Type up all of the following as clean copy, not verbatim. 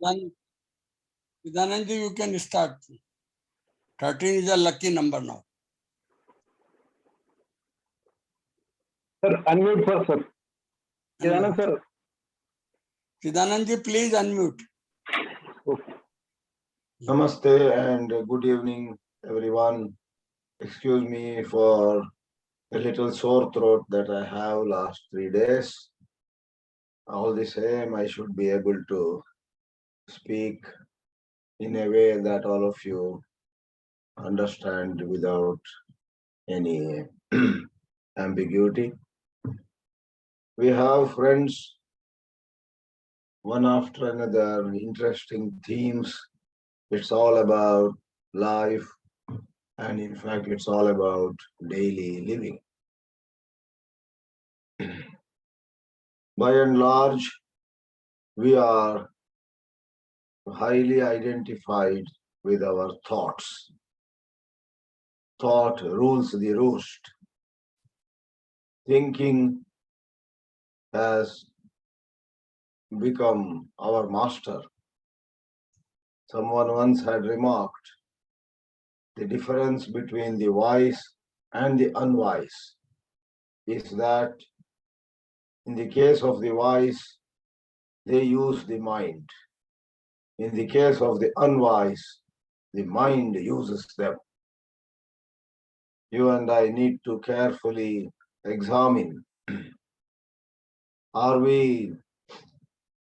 Chidanandji, you can start. 13 is a lucky number now. Sir, unmute first, sir. Chidanand, sir. Chidanandji, please unmute. Okay. Namaste and good evening, everyone. Excuse me for a little sore throat that I have last 3 days. All the same, I should be able to speak in a way that all of you understand without any ambiguity. We have, friends, one after another, interesting themes. It's all about life, and in fact, it's all about daily living. By and large, we are highly identified with our thoughts. Thought rules the roost. Thinking has become our master. Someone once had remarked the difference between the wise and the unwise is that in the case of the wise, they use the mind. In the case of the unwise, the mind uses them. You and I need to carefully examine, are we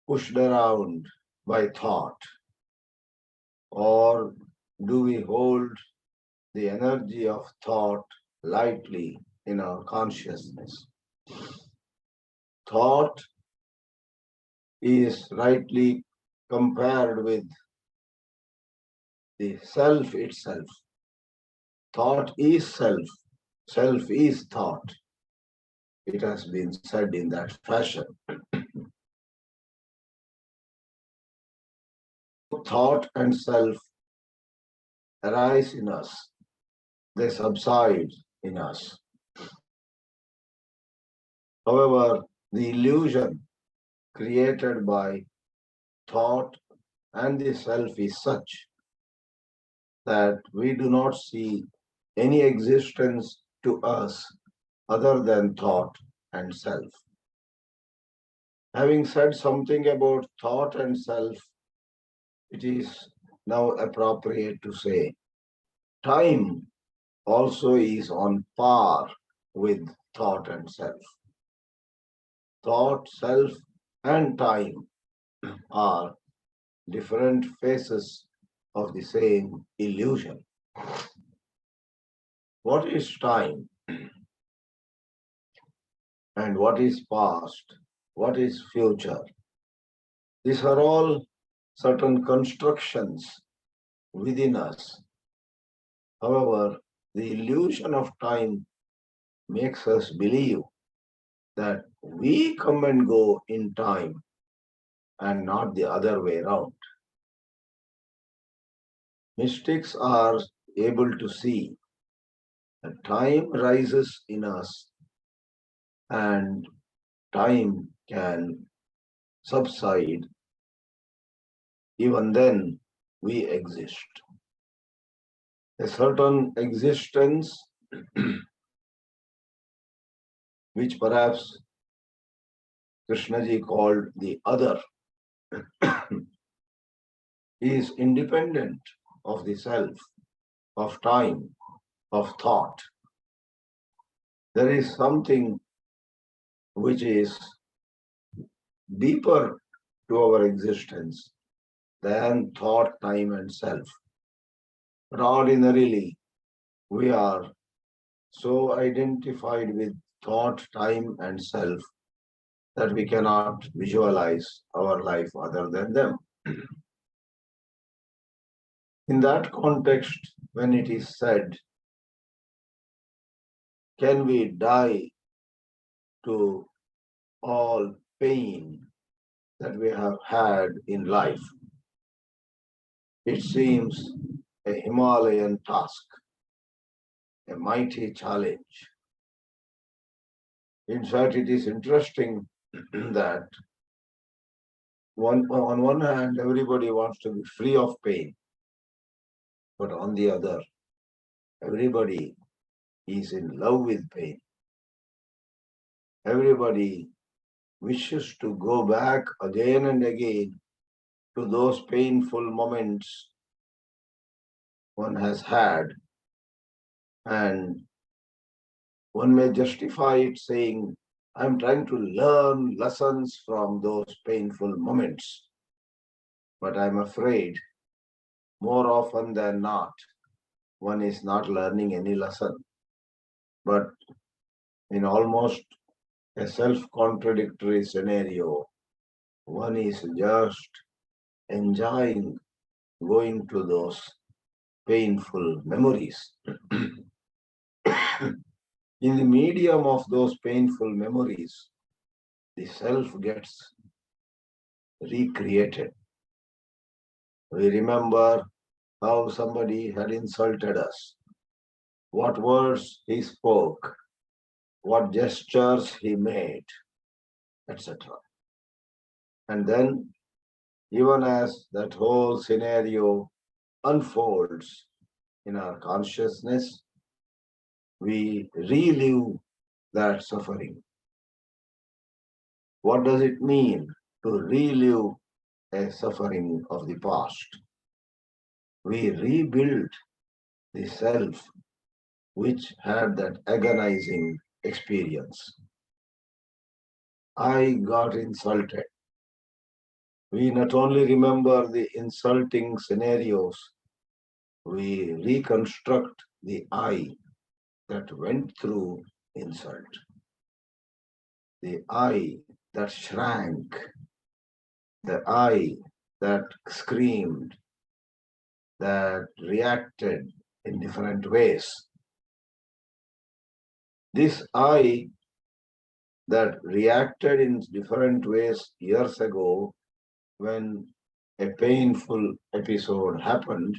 pushed around by thought, or do we hold the energy of thought lightly in our consciousness? Thought is rightly compared with the self itself. Thought is self. Self is thought. It has been said in that fashion. Thought and self arise in us. They subside in us. However, the illusion created by thought and the self is such that we do not see any existence to us other than thought and self. Having said something about thought and self, it is now appropriate to say time also is on par with thought and self. Thought, self, and time are different faces of the same illusion. What is time? And what is past? What is future? These are all certain constructions within us. However, the illusion of time makes us believe that we come and go in time and not the other way around. Mystics are able to see that time rises in us and time can subside. Even then, we exist. A certain existence which perhaps Krishnaji called the other is independent of the self, of time, of thought. There is something which is deeper to our existence than thought, time, and self. But ordinarily, we are so identified with thought, time, and self that we cannot visualize our life other than them. In that context, when it is said, can we die to all pain that we have had in life? It seems a Himalayan task, a mighty challenge. In fact, it is interesting that on one hand, everybody wants to be free of pain, but on the other, everybody is in love with pain. Everybody wishes to go back again and again to those painful moments one has had, and one may justify it saying, I'm trying to learn lessons from those painful moments. But I'm afraid more often than not, one is not learning any lesson, but in almost a self-contradictory scenario, one is just enjoying going to those painful memories. In the medium of those painful memories, the self gets recreated. We remember how somebody had insulted us, what words he spoke, what gestures he made, etc. And then, even as that whole scenario unfolds in our consciousness, we relive that suffering. What does it mean to relive a suffering of the past? We rebuild the self which had that agonizing experience. I got insulted. We not only remember the insulting scenarios, we reconstruct the I that went through insult. The I that shrank, the I that screamed, that reacted in different ways. This I that reacted in different ways years ago when a painful episode happened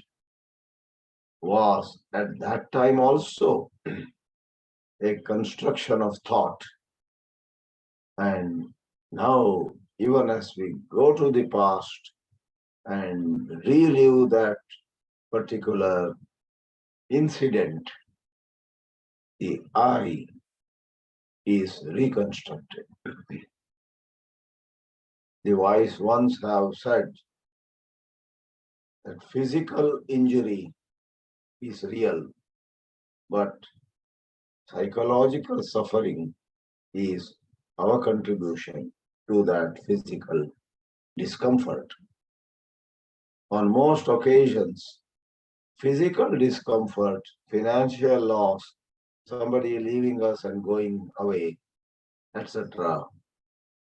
was at that time also a construction of thought. And now, even as we go to the past and relive that particular incident, the I is reconstructed. The wise ones have said that physical injury is real, but psychological suffering is our contribution to that physical discomfort. On most occasions, physical discomfort, financial loss, somebody leaving us and going away, etc.,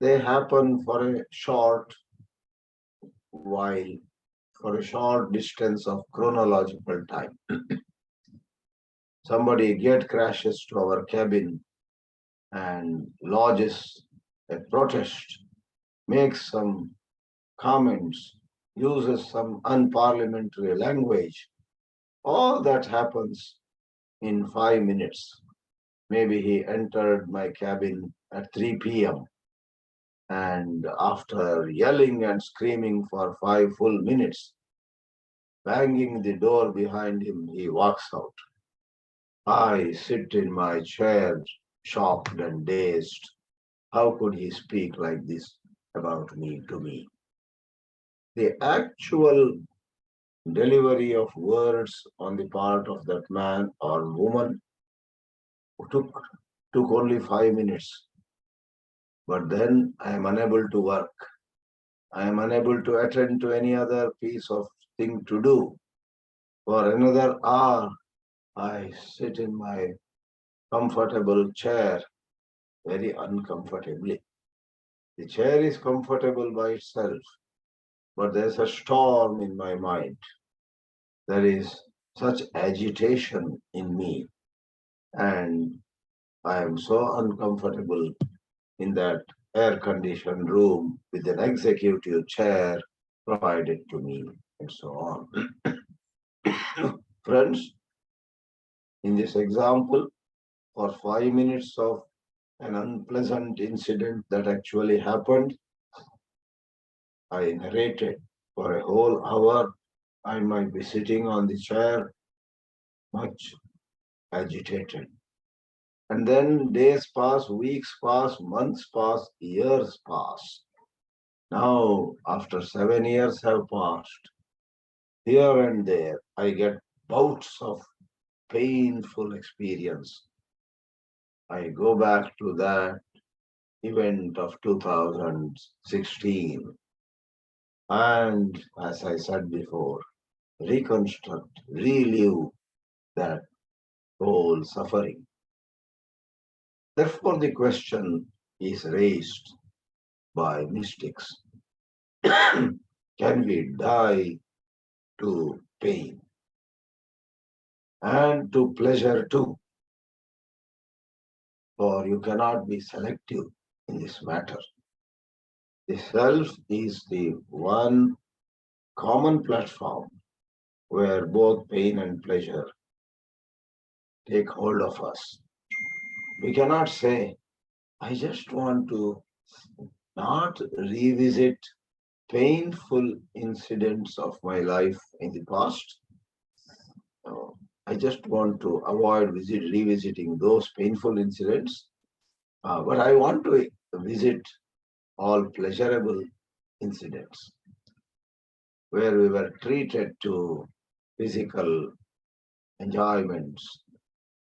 they happen for a short while, for a short distance of chronological time. Somebody crashes to our cabin and lodges a protest, makes some comments, uses some unparliamentary language. All that happens in 5 minutes. Maybe he entered my cabin at 3 p.m. and after yelling and screaming for 5 full minutes, banging the door behind him, he walks out. I sit in my chair, shocked and dazed. How could he speak like this about me to me? The actual delivery of words on the part of that man or woman took only 5 minutes. But then I am unable to work. I am unable to attend to any other piece of thing to do. For another hour, I sit in my comfortable chair very uncomfortably. The chair is comfortable by itself, but there's a storm in my mind. There is such agitation in me, and I am so uncomfortable in that air-conditioned room with an executive chair provided to me, and so on. Friends, in this example, for 5 minutes of an unpleasant incident that actually happened, I narrated for a whole hour. I might be sitting on the chair, much agitated. And then days pass, weeks pass, months pass, years pass. Now, after 7 years have passed, here and there, I get bouts of painful experience. I go back to that event of 2016 and, as I said before, reconstruct, relive that whole suffering. Therefore, the question is raised by mystics. Can we die to pain and to pleasure too? For you cannot be selective in this matter. The self is the one common platform where both pain and pleasure take hold of us. We cannot say, I just want to not revisit painful incidents of my life in the past. No, I just want to avoid revisiting those painful incidents, but I want to visit all pleasurable incidents where we were treated to physical enjoyments,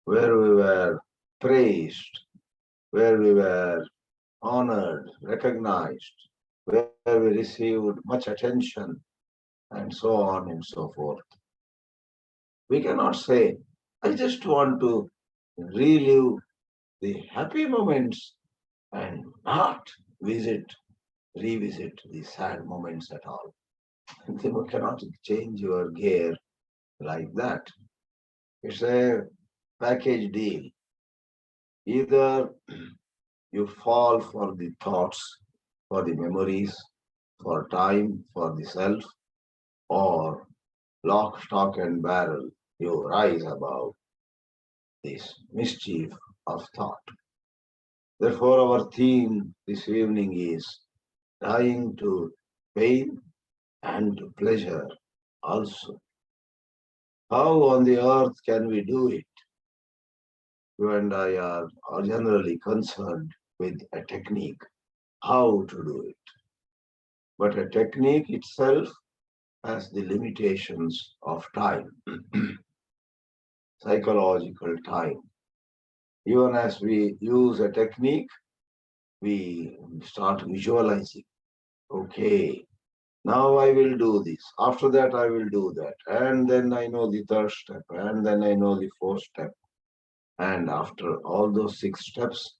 where we were praised, where we were honored, recognized, where we received much attention, and so on and so forth. We cannot say, I just want to relive the happy moments and not revisit the sad moments at all. You cannot change your gear like that. It's a package deal. Either you fall for the thoughts, for the memories, for time, for the self, or lock, stock, and barrel, you rise above this mischief of thought. Therefore, our theme this evening is dying to pain and to pleasure also. How on the earth can we do it? You and I are generally concerned with a technique, how to do it. But a technique itself has the limitations of time, psychological time. Even as we use a technique, we start visualizing. Okay, now I will do this. After that, I will do that. And then I know the third step. And then I know the fourth step. And after all those 6 steps,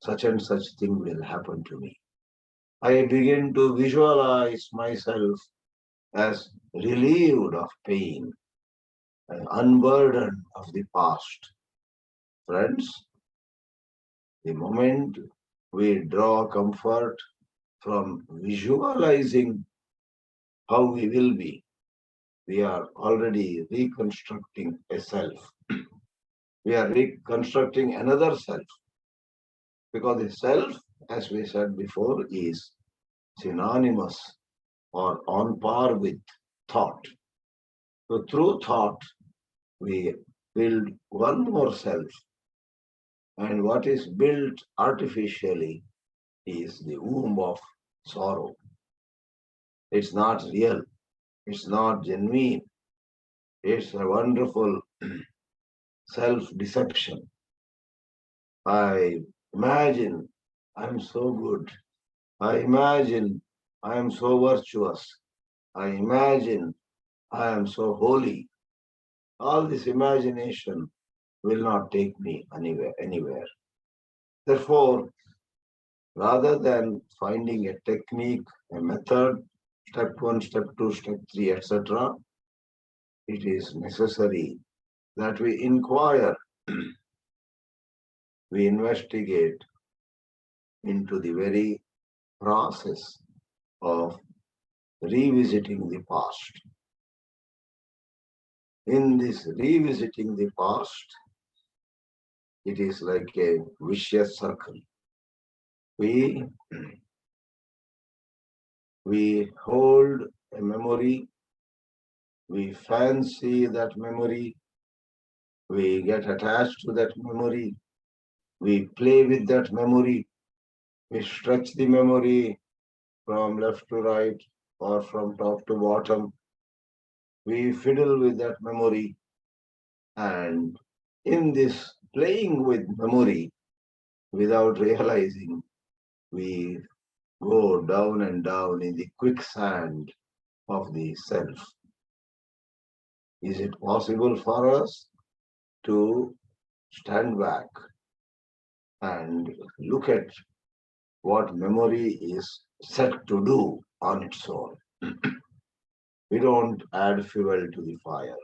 such and such thing will happen to me. I begin to visualize myself as relieved of pain, unburdened of the past. Friends, the moment we draw comfort from visualizing how we will be, we are already reconstructing a self. We are reconstructing another self. Because the self, as we said before, is synonymous or on par with thought. So through thought, we build one more self. And what is built artificially is the womb of sorrow. It's not real. It's not genuine. It's a wonderful self-deception. I imagine I'm so good. I imagine I am so virtuous. I imagine I am so holy. All this imagination will not take me anywhere. Therefore, rather than finding a technique, a method, step 1, step 2, step 3, etc., it is necessary that we inquire, we investigate into the very process of revisiting the past. In this revisiting the past, it is like a vicious circle. We We hold a memory, we fancy that memory, we get attached to that memory, we play with that memory, we stretch the memory from left to right or from top to bottom. We fiddle with that memory, and in this playing with memory without realizing, we go down and down in the quicksand of the self. Is it possible for us to stand back and look at what memory is set to do on its own? We don't add fuel to the fire.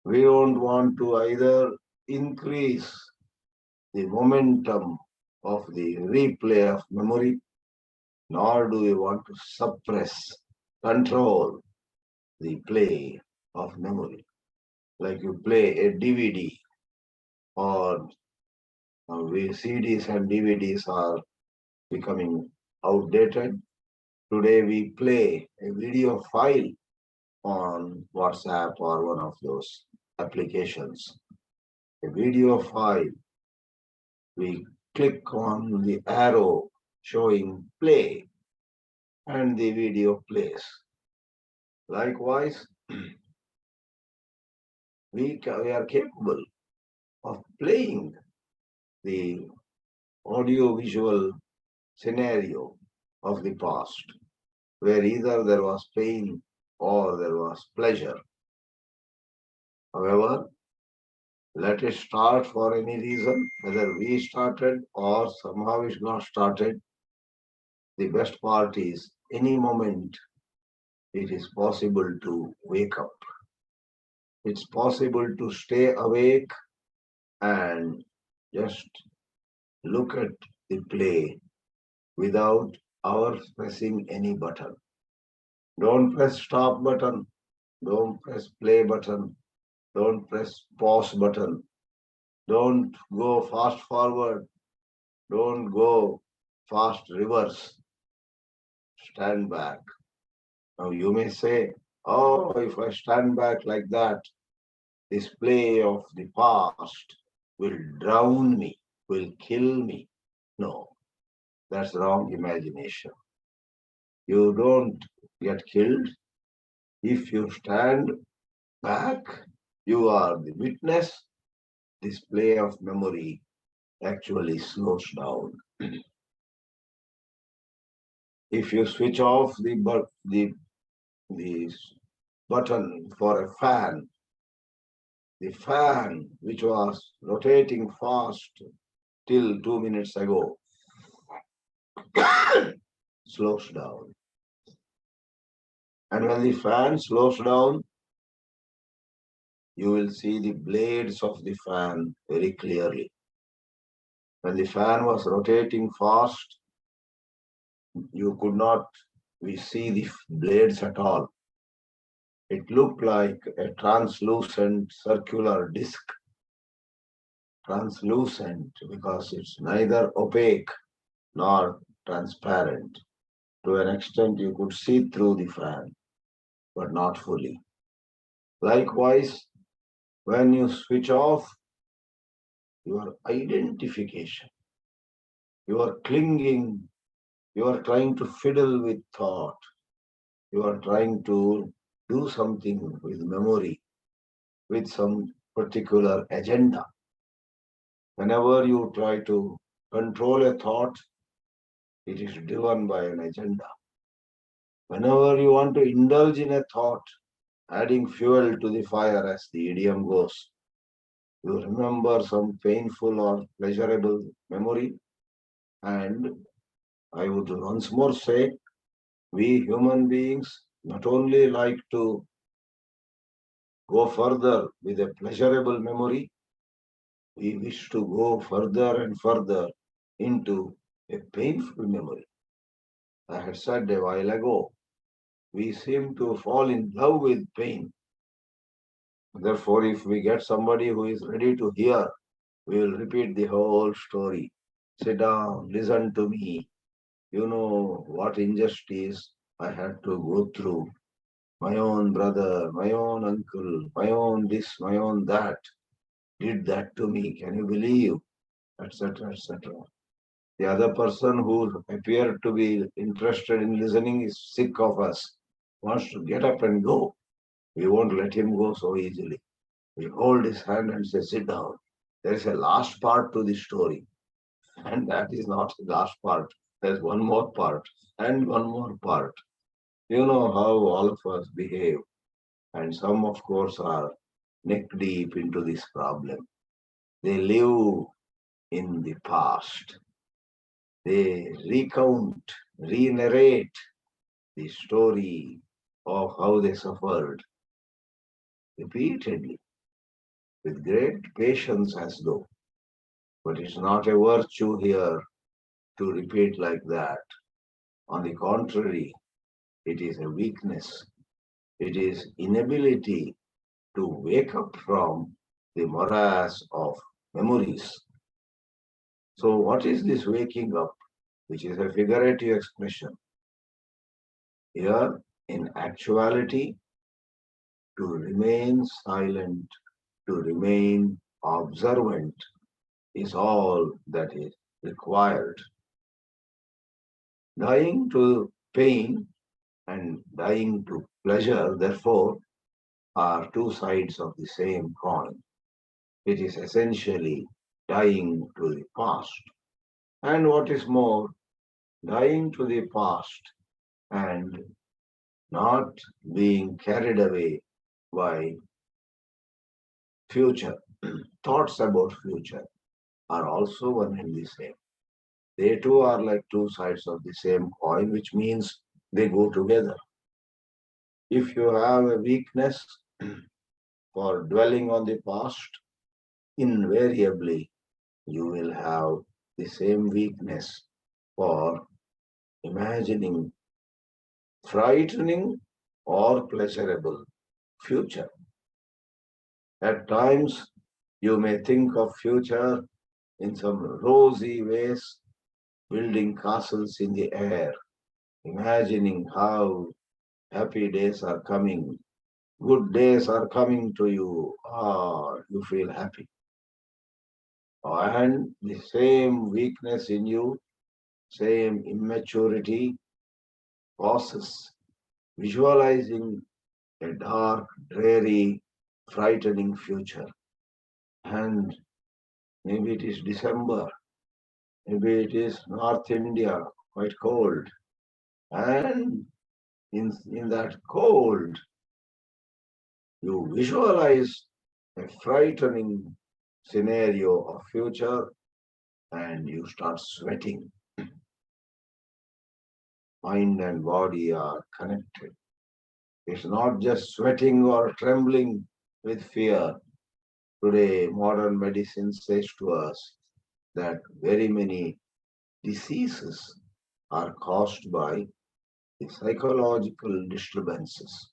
We don't want to either increase the momentum of the replay of memory, nor do we want to suppress, control the play of memory. Like you play a DVD, or CDs and DVDs are becoming outdated. Today we play a video file on WhatsApp or one of those applications. A video file, we click on the arrow showing play and the video plays. Likewise, we are capable of playing the audio-visual scenario of the past, where either there was pain or there was pleasure. However, let it start for any reason, whether we started or somehow it got started. The best part is any moment it is possible to wake up. It's possible to stay awake and just look at the play without our pressing any button. Don't press stop button, don't press play button, don't press pause button, don't go fast forward, don't go fast reverse. Stand back. Now you may say, oh, if I stand back like that, this play of the past will drown me, will kill me. No, that's wrong imagination. You don't get killed. If you stand back, you are the witness. This play of memory actually slows down. If you switch off the button for a fan, the fan which was rotating fast till 2 minutes ago slows down. And when the fan slows down, you will see the blades of the fan very clearly. When the fan was rotating fast, you could not see the blades at all. It looked like a translucent circular disc. Translucent because it's neither opaque nor transparent. To an extent, you could see through the fan, but not fully. Likewise, when you switch off your identification, you are clinging, you are trying to fiddle with thought, you are trying to do something with memory, with some particular agenda. Whenever you try to control a thought, it is driven by an agenda. Whenever you want to indulge in a thought, adding fuel to the fire, as the idiom goes, you remember some painful or pleasurable memory. And I would once more say, we human beings not only like to go further with a pleasurable memory, we wish to go further and further into a painful memory. I had said a while ago, we seem to fall in love with pain. Therefore, if we get somebody who is ready to hear, we will repeat the whole story. Sit down, listen to me. You know what injustice I had to go through. My own brother, my own uncle, my own this, my own that did that to me. Can you believe? Etc. etc. The other person who appeared to be interested in listening is sick of us, wants to get up and go. We won't let him go so easily. We hold his hand and say, sit down. There is a last part to the story. And that is not the last part. There's one more part and one more part. You know how all of us behave. And some, of course, are neck deep into this problem. They live in the past. They recount, re-narrate the story of how they suffered repeatedly with great patience as though. But it's not a virtue here to repeat like that. On the contrary, it is a weakness. It is inability to wake up from the morass of memories. So what is this waking up, which is a figurative expression? Here, in actuality, to remain silent, to remain observant is all that is required. Dying to pain and dying to pleasure, therefore, are two sides of the same coin. It is essentially dying to the past. And what is more, dying to the past and not being carried away by future. Thoughts about future are also one and the same. They too are like two sides of the same coin, which means they go together. If you have a weakness for dwelling on the past, invariably you will have the same weakness for imagining frightening or pleasurable future. At times, you may think of future in some rosy ways, building castles in the air, imagining how happy days are coming, good days are coming to you, you feel happy. And the same weakness in you, same immaturity, causes visualizing a dark, dreary, frightening future. And maybe it is December, maybe it is North India, quite cold. And in that cold, you visualize a frightening scenario of future and you start sweating. Mind and body are connected. It's not just sweating or trembling with fear. Today, modern medicine says to us that very many diseases are caused by the psychological disturbances.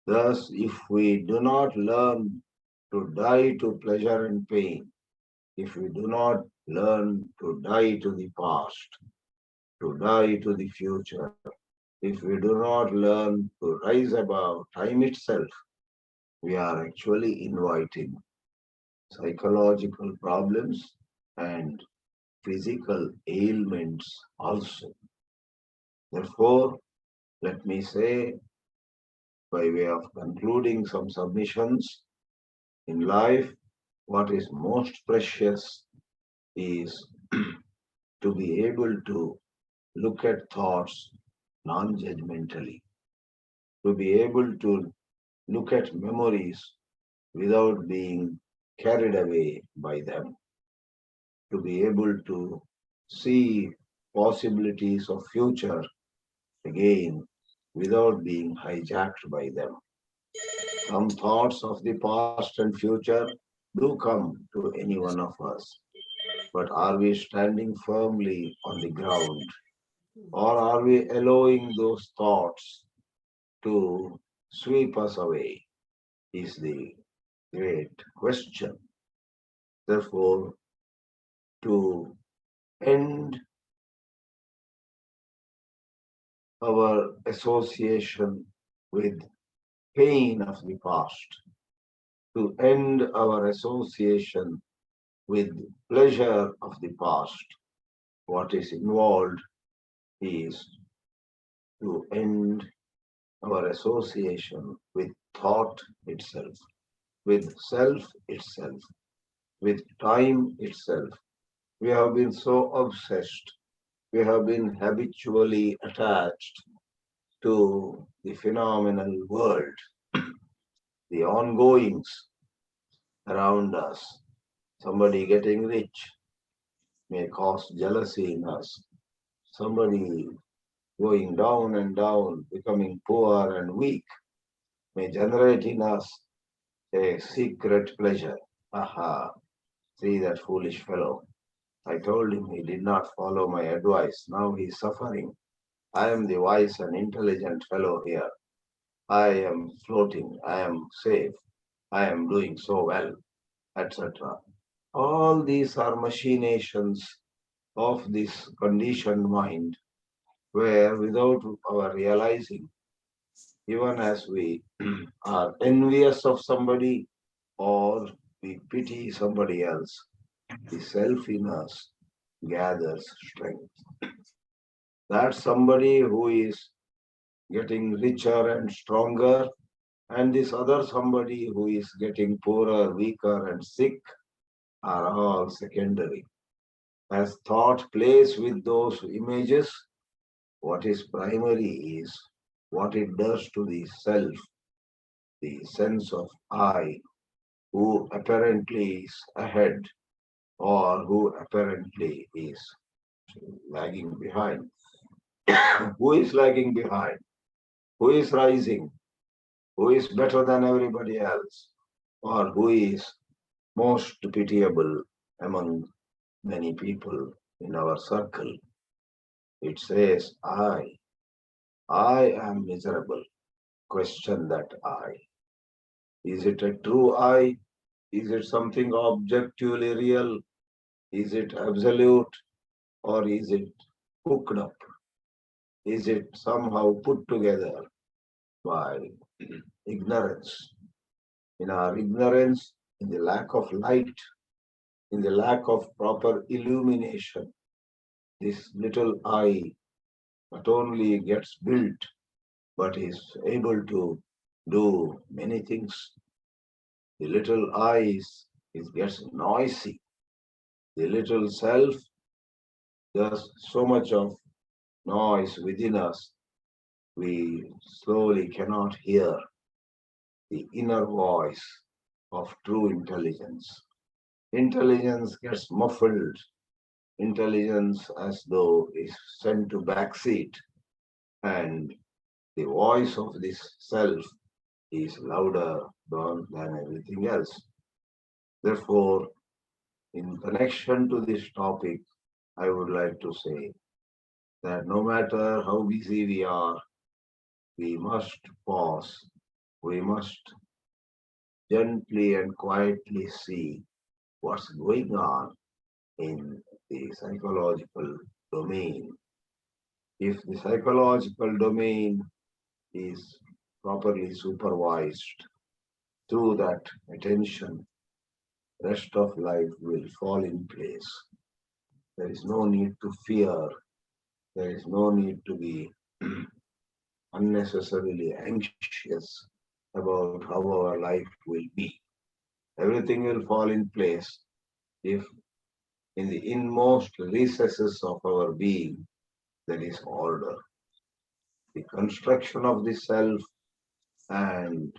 Thus, if we do not learn to die to pleasure and pain, if we do not learn to die to the past, to die to the future, if we do not learn to rise above time itself, we are actually inviting psychological problems and physical ailments also. Therefore, let me say, by way of concluding some submissions, in life, what is most precious is to be able to look at thoughts non-judgmentally, to be able to look at memories without being carried away by them, to be able to see possibilities of future again without being hijacked by them. Some thoughts of the past and future do come to any one of us, but are we standing firmly on the ground, or are we allowing those thoughts to sweep us away? Is the great question. Therefore, to end our association with pain of the past, to end our association with pleasure of the past. What is involved is to end our association with thought itself, with self itself, with time itself. We have been so obsessed, we have been habitually attached to the phenomenal world, the ongoings around us. Somebody getting rich may cause jealousy in us. Somebody going down and down, becoming poor and weak, may generate in us a secret pleasure. Aha, see that foolish fellow. I told him he did not follow my advice. Now he is suffering. I am the wise and intelligent fellow here. I am floating. I am safe. I am doing so well, etc. All these are machinations of this conditioned mind, where without our realizing, even as we are envious of somebody or we pity somebody else, the self in us gathers strength. That somebody who is getting richer and stronger, and this other somebody who is getting poorer, weaker, and sick are all secondary. As thought plays with those images, what is primary is what it does to the self, the sense of I, who apparently is ahead or who apparently is lagging behind. Who is lagging behind? Who is rising? Who is better than everybody else? Or who is most pitiable among many people in our circle? It says, I am miserable. Question that I. Is it a true I? Is it something objectively real? Is it absolute? Or is it cooked up? Is it somehow put together by ignorance? In our ignorance, in the lack of light, in the lack of proper illumination, this little I not only gets built, but is able to do many things. The little I gets noisy. The little self does so much of noise within us, we slowly cannot hear the inner voice of true intelligence. Intelligence gets muffled. Intelligence as though is sent to backseat, and the voice of this self is louder than everything else. Therefore, in connection to this topic, I would like to say that no matter how busy we are, we must pause. We must gently and quietly see what's going on in the psychological domain. If the psychological domain is properly supervised through that attention, rest of life will fall in place. There is no need to fear. There is no need to be unnecessarily anxious about how our life will be. Everything will fall in place if in the inmost recesses of our being there is order. The construction of the self and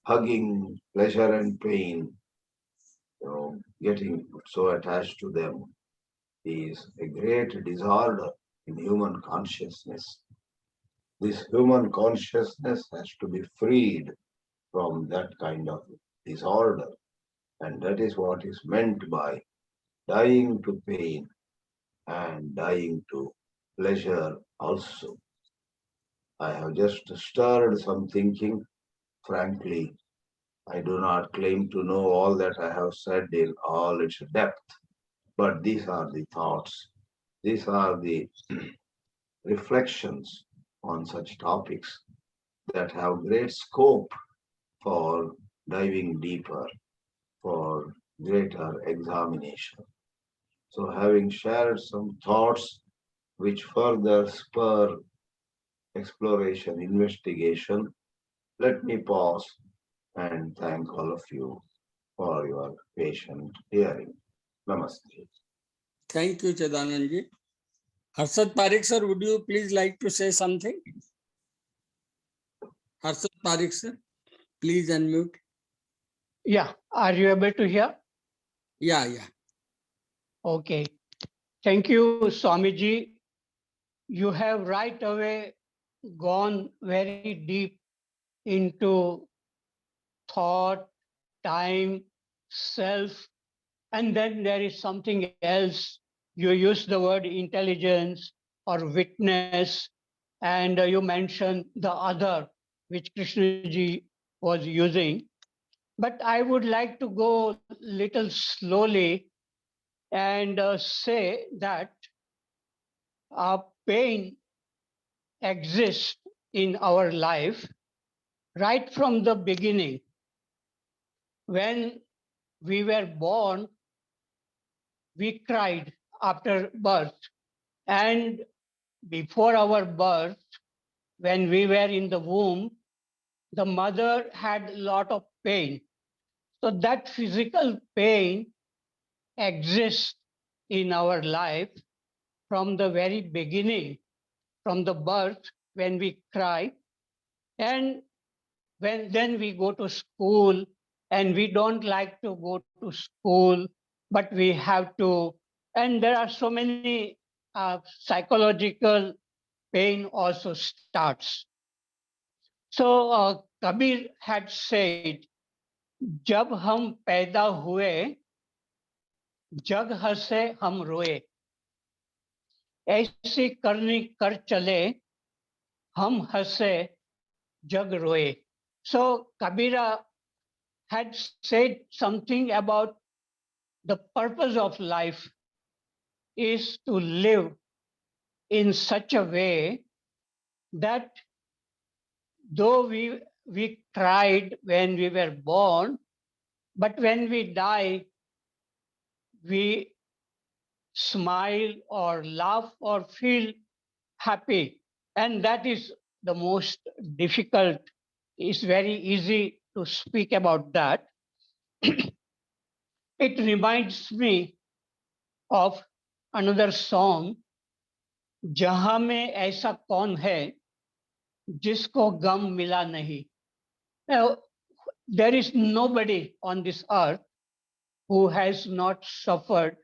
hugging pleasure and pain, getting so attached to them is a great disorder in human consciousness. This human consciousness has to be freed from that kind of disorder. And that is what is meant by dying to pain and dying to pleasure also. I have just stirred some thinking. Frankly, I do not claim to know all that I have said in all its depth, but these are the thoughts. These are the reflections on such topics that have great scope for diving deeper, for greater examination. So, having shared some thoughts which further spur exploration, investigation, let me pause and thank all of you for your patient hearing. Namaste. Thank you, Chidanandji. Harshad Parikh sir, would you please like to say something? Harshad Parikh sir, please unmute. Yeah, are you able to hear? Yeah. Okay. Thank you, Swamiji. You have right away gone very deep into thought, time, self, and then there is something else. You use the word intelligence or witness, and you mentioned the other, which Krishnaji was using. But I would like to go little slowly and say that pain exists in our life right from the beginning. When we were born, we cried after birth. And before our birth, when we were in the womb, the mother had a lot of pain. So that physical pain exists in our life from the very beginning, from the birth when we cry. And then we go to school and we don't like to go to school, but we have to. And there are so many psychological pain also starts. So Kabir had said, जब हम पैदा हुए जग हंसे हम रोए ऐसी करनी कर चले हम हंसे जग रोए. So Kabira had said something about the purpose of life is to live in such a way that though we cried when we were born, but when we die, we smile or laugh or feel happy. And that is the most difficult. It's very easy to speak about that. It reminds me of another song, जहां में ऐसा कौन है जिसको गम मिला नहीं. Now, there is nobody on this earth who has not suffered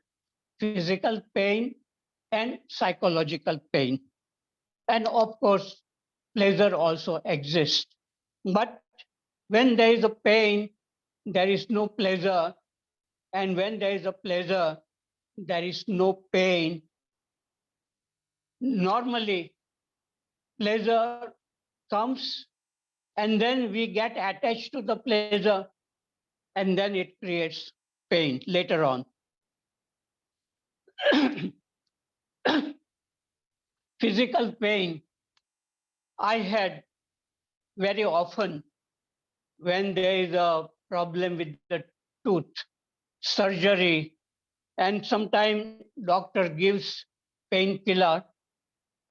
physical pain and psychological pain. And of course, pleasure also exists. But when there is a pain, there is no pleasure. And when there is a pleasure, there is no pain. Normally, pleasure comes and then we get attached to the pleasure and then it creates pain later on. Physical pain I had very often when there is a problem with the tooth, surgery, and sometimes doctor gives painkiller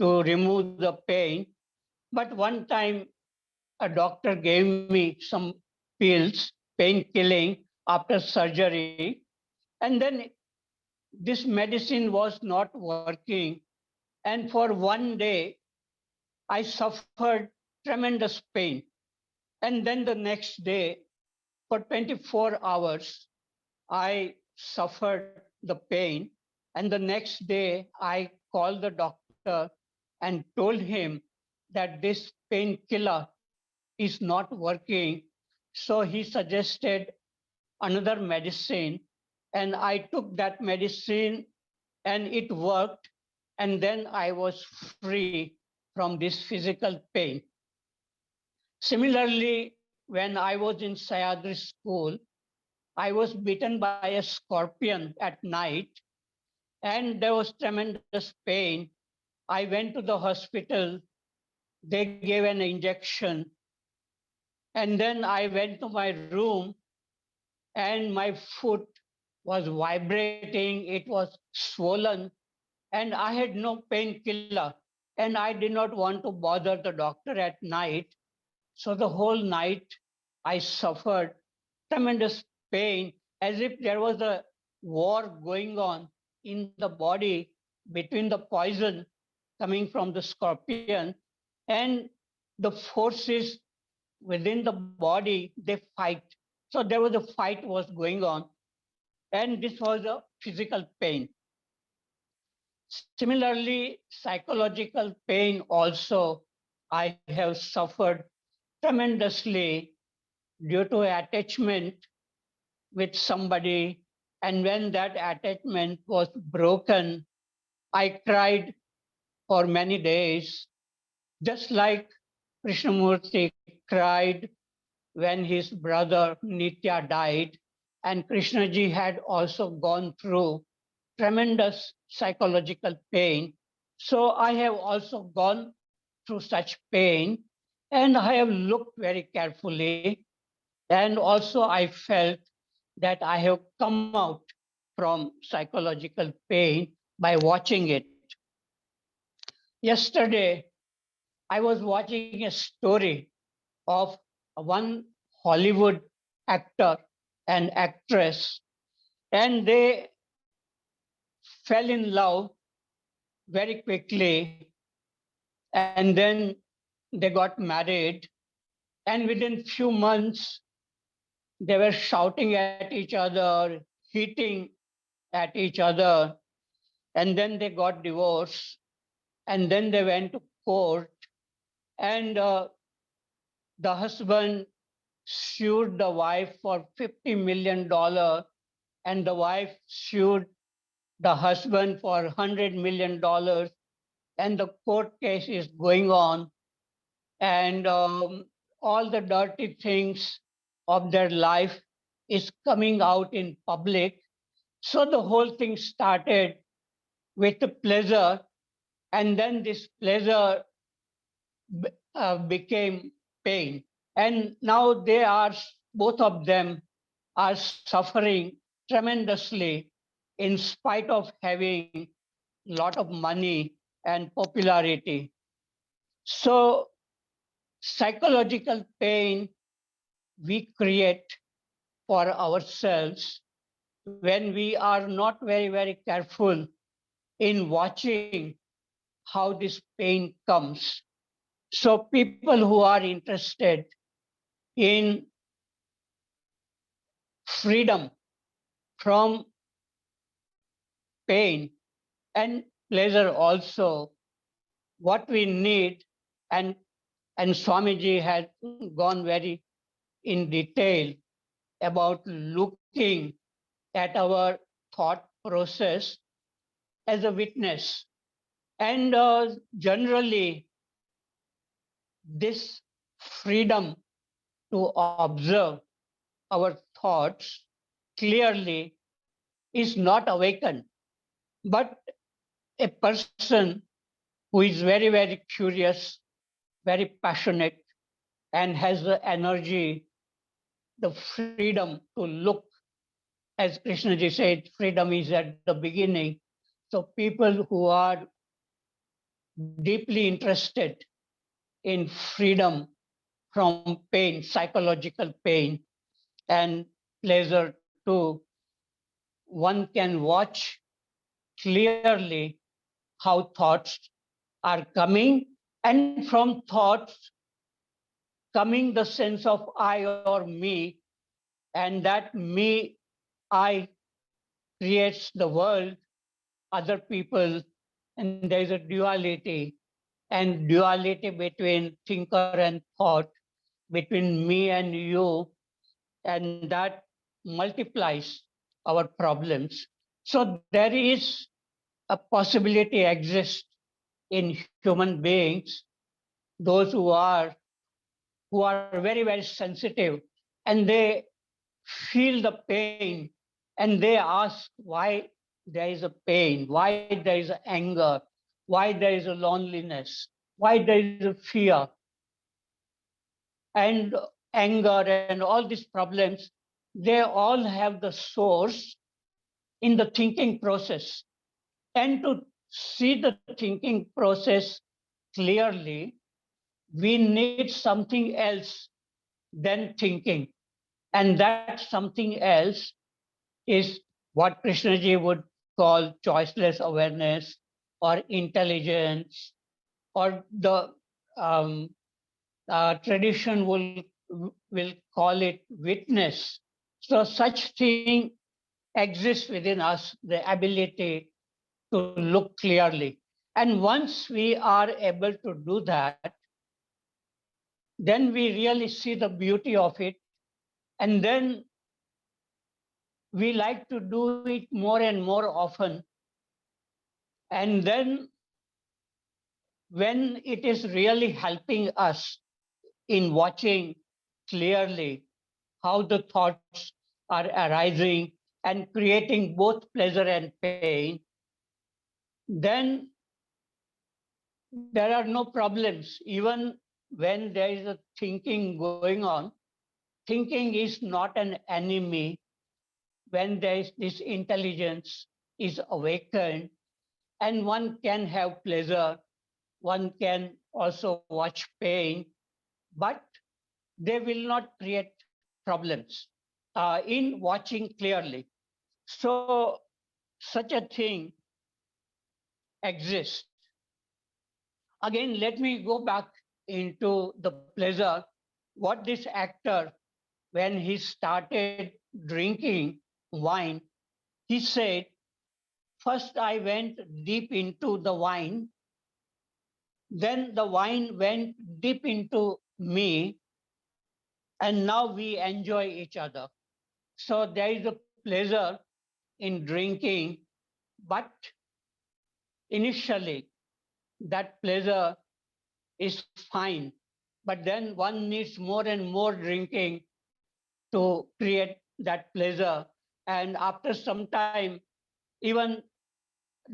to remove the pain. But one time a doctor gave me some pills, pain killing after surgery, and then this medicine was not working. And for one day, I suffered tremendous pain. And then the next day, for 24 hours, I suffered the pain. And the next day, I called the doctor and told him that this painkiller is not working. So he suggested another medicine. And I took that medicine and it worked. And then I was free from this physical pain. Similarly, when I was in Sayadri school, I was bitten by a scorpion at night and there was tremendous pain. I went to the hospital. They gave an injection. And then I went to my room and my foot was vibrating. It was swollen and I had no painkiller. And I did not want to bother the doctor at night. So the whole night I suffered tremendous pain as if there was a war going on in the body between the poison coming from the scorpion and the forces within the body, they fight. So there was a fight was going on, and this was a physical pain. Similarly, psychological pain also I have suffered tremendously due to attachment with somebody. And when that attachment was broken, I cried for many days, just like Krishnamurti cried when his brother Nitya died. And Krishnaji had also gone through tremendous psychological pain. So I have also gone through such pain and I have looked very carefully. And also I felt that I have come out from psychological pain by watching it. Yesterday, I was watching a story of one Hollywood actor and actress, and they fell in love very quickly, and then they got married. And within few months, they were shouting at each other, hitting at each other, and then they got divorced, and then they went to court, and the husband sued the wife for $50 million, and the wife sued the husband for $100 million, and the court case is going on, and all the dirty things of their life is coming out in public. So the whole thing started with the pleasure, and then this pleasure became pain. And now they are, both of them are suffering tremendously in spite of having a lot of money and popularity. So psychological pain we create for ourselves when we are not very, very careful in watching how this pain comes. So people who are interested in freedom from pain and pleasure also, what we need, and, and Swamiji has gone very in detail about looking at our thought process as a witness. And generally, this freedom to observe our thoughts clearly is not awakened. But a person who is very, very curious, very passionate, and has the energy, the freedom to look, as Krishnaji said, freedom is at the beginning. So people who are deeply interested in freedom from pain, psychological pain, and pleasure too, one can watch clearly how thoughts are coming, and from thoughts coming the sense of I or me, and that me, I creates the world, other people, and there is a duality, and duality between thinker and thought, between me and you, and that multiplies our problems. So there is a possibility exists in human beings, those who are very, very sensitive, and they feel the pain, and they ask why there is a pain, why there is anger, why there is a loneliness, why there is a fear and anger and all these problems, they all have the source in the thinking process. And to see the thinking process clearly, we need something else than thinking. And that something else is what Krishnaji would call choiceless awareness or intelligence, or the um, tradition will call it witness. So such thing exists within us, the ability to look clearly. And once we are able to do that, then we really see the beauty of it. And then we like to do it more and more often. And then when it is really helping us in watching clearly how the thoughts are arising and creating both pleasure and pain, then there are no problems. Even when there is a thinking going on, thinking is not an enemy. When there is this intelligence is awakened, and one can have pleasure, one can also watch pain, but they will not create problems in watching clearly. So such a thing exists. Again, let me go back into the pleasure. What this actor, when he started drinking wine, he said, first I went deep into the wine, then the wine went deep into me, and now we enjoy each other. So there is a pleasure in drinking, but initially that pleasure is fine. But then one needs more and more drinking to create that pleasure. And after some time, even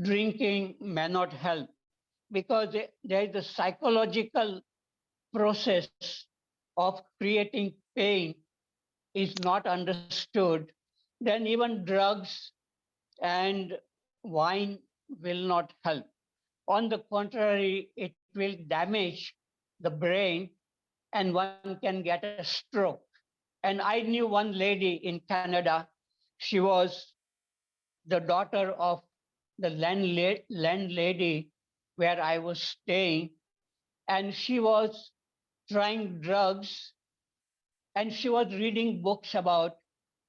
drinking may not help because there is a psychological process of creating pain is not understood, then even drugs and wine will not help. On the contrary, it will damage the brain and one can get a stroke. And I knew one lady in Canada. She was the daughter of the landlady where I was staying, and she was trying drugs and she was reading books about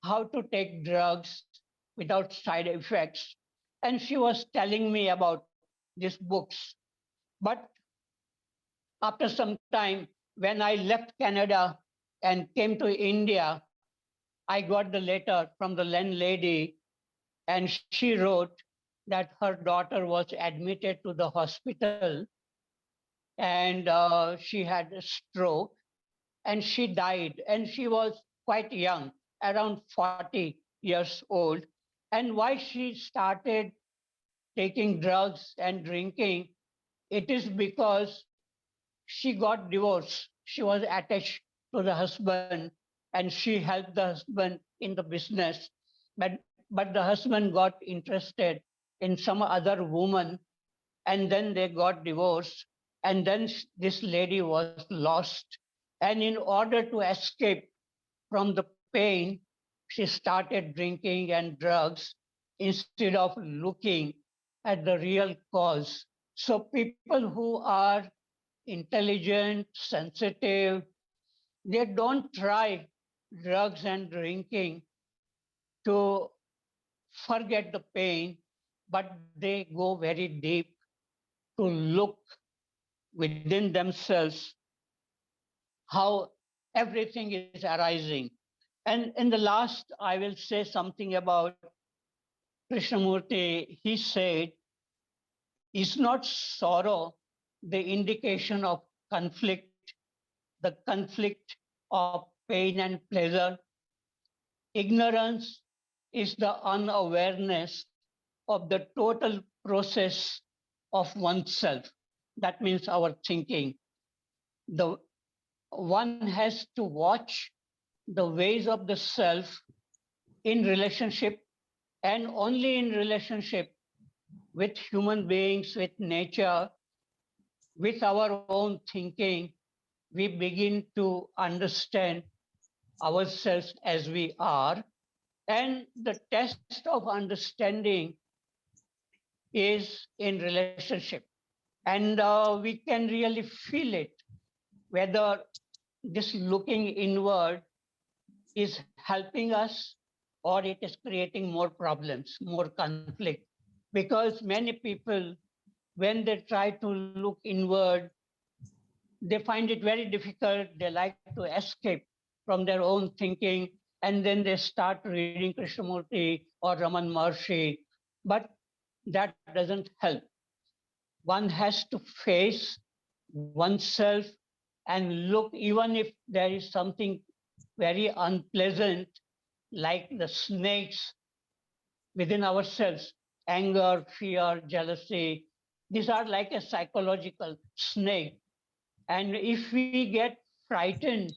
how to take drugs without side effects. And she was telling me about these books. But after some time, when I left Canada and came to India, I got the letter from the landlady, and she wrote that her daughter was admitted to the hospital and she had a stroke and she died. And she was quite young, around 40 years old. And why she started taking drugs and drinking, it is because she got divorced. She was attached to the husband and she helped the husband in the business. But the husband got interested in some other woman and then they got divorced. And then this lady was lost. And in order to escape from the pain, she started drinking and drugs instead of looking at the real cause. So people who are intelligent, sensitive, they don't try drugs and drinking to forget the pain, but they go very deep to look within themselves how everything is arising. And in the last, I will say something about Krishnamurti. He said, is not sorrow the indication of conflict, the conflict of pain and pleasure? Ignorance is the unawareness of the total process of oneself. That means our thinking. The one has to watch the ways of the self in relationship, and only in relationship with human beings, with nature, with our own thinking, we begin to understand ourselves as we are. And the test of understanding is in relationship. And we can really feel it, whether this looking inward is helping us or it is creating more problems, more conflict. Because many people, when they try to look inward, they find it very difficult. They like to escape from their own thinking, and then they start reading Krishnamurti or Raman Maharshi. But that doesn't help. One has to face oneself and look, even if there is something very unpleasant, like the snakes within ourselves, anger, fear, jealousy. These are like a psychological snake. And if we get frightened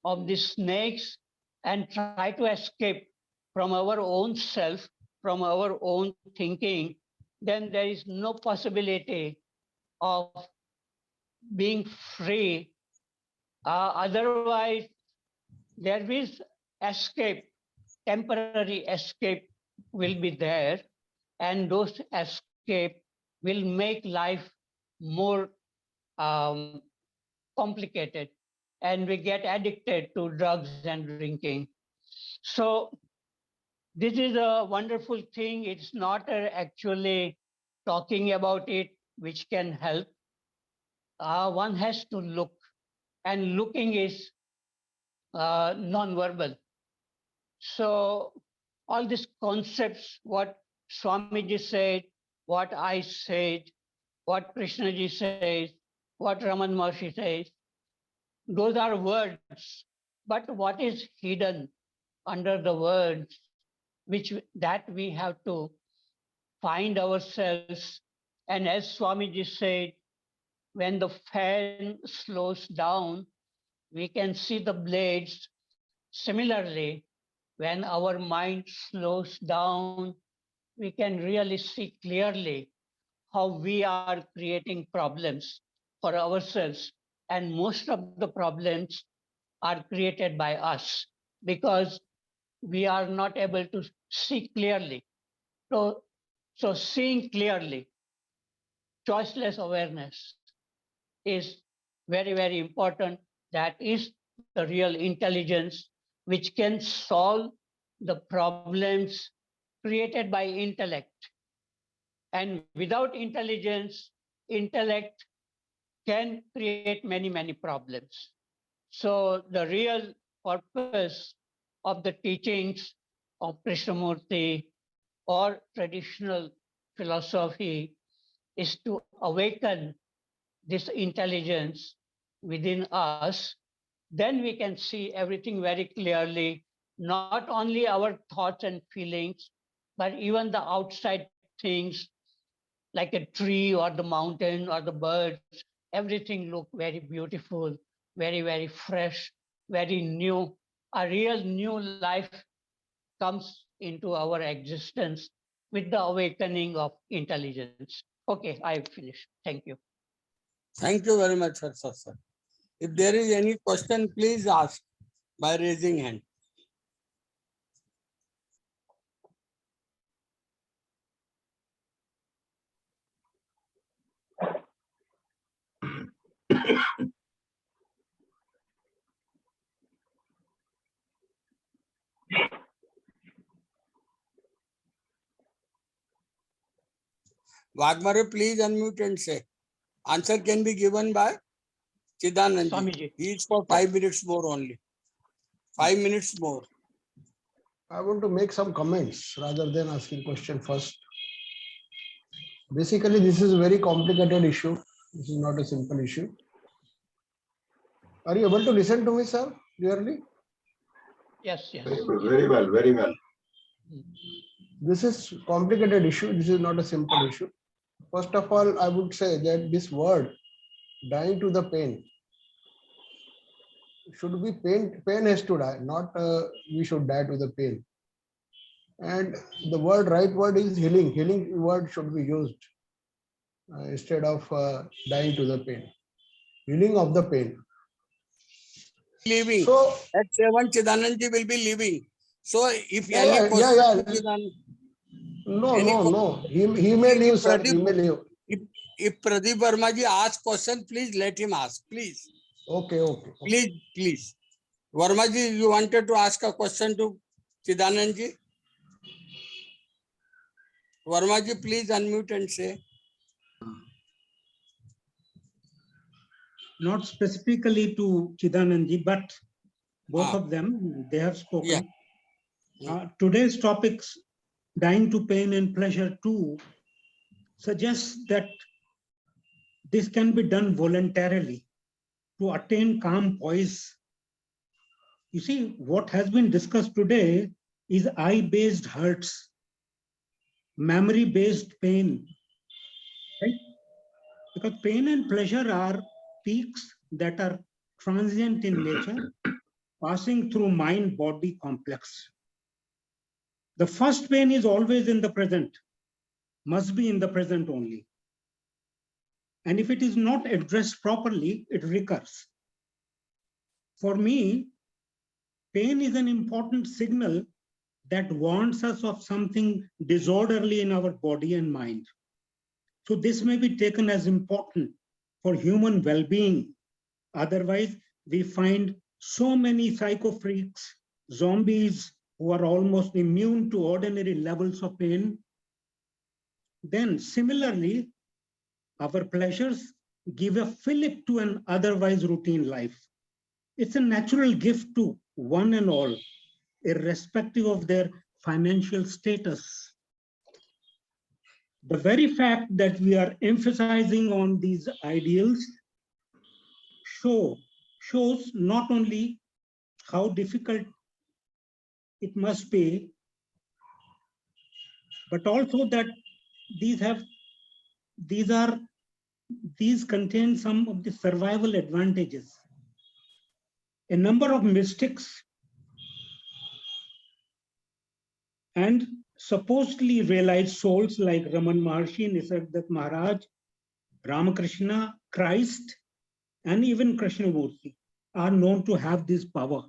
of the snakes and try to escape from our own self, from our own thinking, then there is no possibility of being free. Otherwise, there is escape, temporary escape will be there, and those escape will make life more complicated, and we get addicted to drugs and drinking. So this is a wonderful thing. It's not actually talking about it which can help. One has to look, and looking is non-verbal. So all these concepts, what Swamiji said, what I said, what Krishnaji says, what Raman Maharshi says, those are words. But what is hidden under the words, that we have to find ourselves. And as Swamiji said, when the fan slows down, we can see the blades. Similarly, when our mind slows down, we can really see clearly how we are creating problems for ourselves. And most of the problems are created by us because we are not able to see clearly. So seeing clearly, choiceless awareness is very, very important. That is the real intelligence which can solve the problems created by intellect. And without intelligence, intellect can create many, many problems. So the real purpose of the teachings of Krishnamurti or traditional philosophy is to awaken this intelligence within us. Then we can see everything very clearly, not only our thoughts and feelings, but even the outside things like a tree or the mountain or the birds. Everything look very beautiful, very, very fresh, very new. A real new life comes into our existence with the awakening of intelligence. Okay, I've finished. Thank you. Thank you very much, Harshad sir. If there is any question, please ask by raising hand. Waghmare, please unmute and say. Answer can be given by Chidanandji. Swamiji. He is for 5 minutes more only. 5 minutes more. I want to make some comments rather than asking question first. Basically, this is a very complicated issue. This is not a simple issue. Are you able to listen to me, sir, clearly? Yes, yes. Very well, very well. This is complicated issue. This is not a simple issue. First of all, I would say that this word, dying to the pain, should be pain has to die, not we should die to the pain. And the right word is healing. Healing word should be used instead of dying to the pain. Healing of the pain. Leaving. So, At 7, Chidanandji will be leaving. So if yeah, any question yeah. to Chidanand, No, any no, question, no. He may leave, sir. He may Pradeep, leave. if Pradeep Verma ji asks question, please let him ask. Please, Okay. please. Verma ji, you wanted to ask a question to Chidanandji? Verma ji, please unmute and say. Not specifically to Chidanandji, but both of them, they have spoken. Yeah. Today's topics, dying to pain and pleasure too, suggests that this can be done voluntarily to attain calm poise. You see, what has been discussed today is I-based hurts, memory-based pain, right? Because pain and pleasure are peaks that are transient in nature, passing through mind-body complex. The first pain is always in the present, must be in the present only. And if it is not addressed properly, it recurs. For me, pain is an important signal that warns us of something disorderly in our body and mind. So this may be taken as important for human well-being. Otherwise, we find so many psycho freaks, zombies who are almost immune to ordinary levels of pain. Then similarly, our pleasures give a fillip to an otherwise routine life. It's a natural gift to one and all, irrespective of their financial status. The very fact that we are emphasizing on these ideals shows not only how difficult it must be, but also that these contain some of the survival advantages. A number of mystics and supposedly realized souls like Raman Maharshi, Nisargadatta Maharaj, Ramakrishna, Christ, and even Krishnamurti are known to have this power.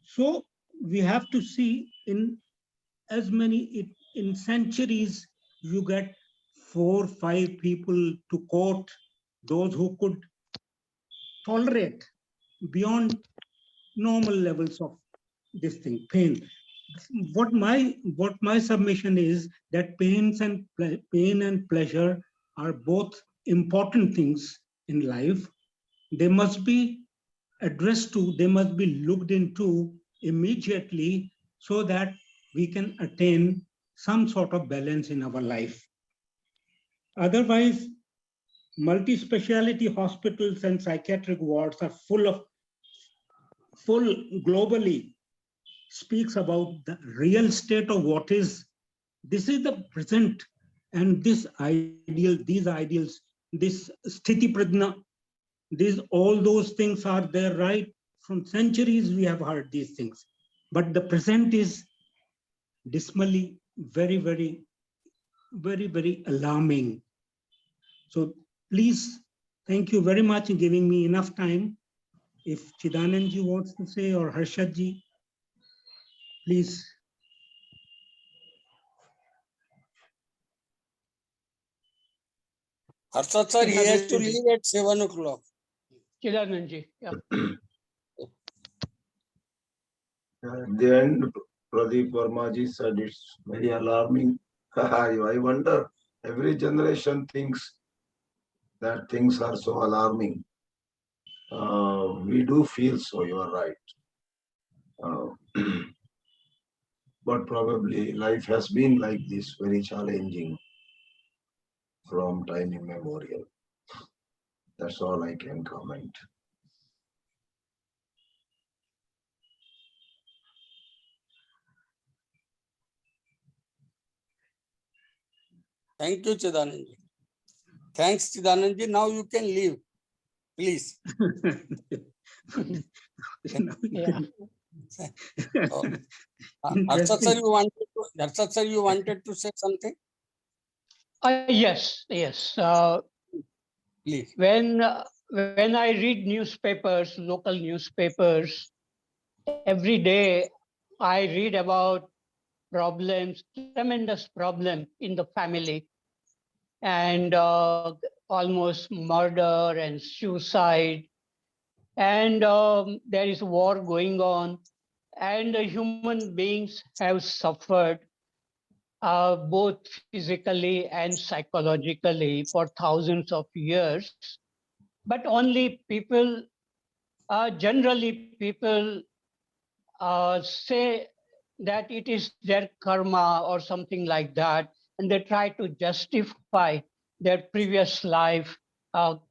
So we have to see in centuries, you get 4 or 5 people to quote those who could tolerate beyond normal levels of this thing, pain. What my submission is that pain and pleasure are both important things in life. They must be addressed to, they must be looked into immediately so that we can attain some sort of balance in our life. Otherwise, multi-speciality hospitals and psychiatric wards are full globally, speaks about the real state of what is. This is the present, and these ideals, this sthiti prajna, all those things are there, right? From centuries we have heard these things, but the present is dismally very alarming. So please, thank you very much in giving me enough time. If Chidanandji wants to say, or Harshadji, please. Harshad sir, he has to leave at 7 o'clock. Chidanandji, yeah. At the end, Pradeep Verma ji said it's very alarming. I wonder, every generation thinks that things are so alarming. We do feel so, you are right. But probably life has been like this, very challenging from time immemorial. That's all I can comment. Thank you, Chidanandji. Thanks, Chidanandji. Now you can leave, please. Yeah. Oh, Harshad sir, Interesting. you wanted to say something? Yes. Please. When I read newspapers, local newspapers, every day I read about problems, tremendous problem in the family, and almost murder and suicide, and there is war going on, and human beings have suffered both physically and psychologically for thousands of years. But only people, generally people say that it is their karma or something like that, and they try to justify their previous life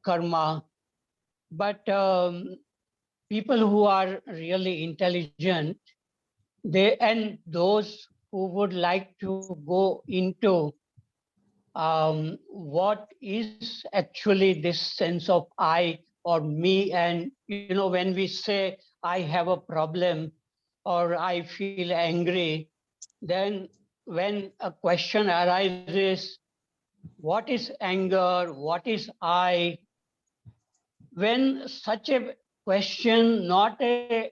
karma. But people who are really intelligent, they and those who would like to go into what is actually this sense of I or me, and when we say I have a problem or I feel angry, then when a question arises, what is anger, what is I, when such a question, not a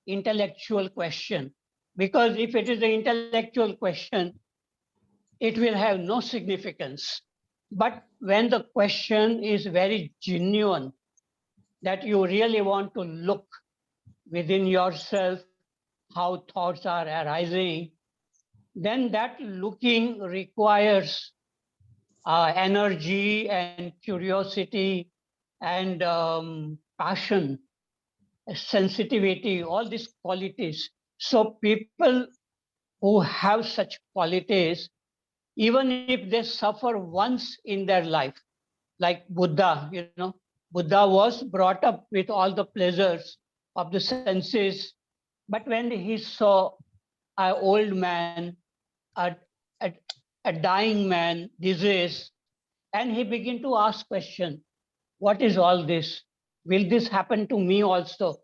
intellectual question, because if it is an intellectual question, it will have no significance. But when the question is very genuine, that you really want to look within yourself how thoughts are arising, then that looking requires energy and curiosity and passion, sensitivity, all these qualities. So people who have such qualities, even if they suffer once in their life, like Buddha, Buddha was brought up with all the pleasures of the senses, but when he saw an old man, a, a, a dying man, disease, and he began to ask question, what is all this? Will this happen to me also?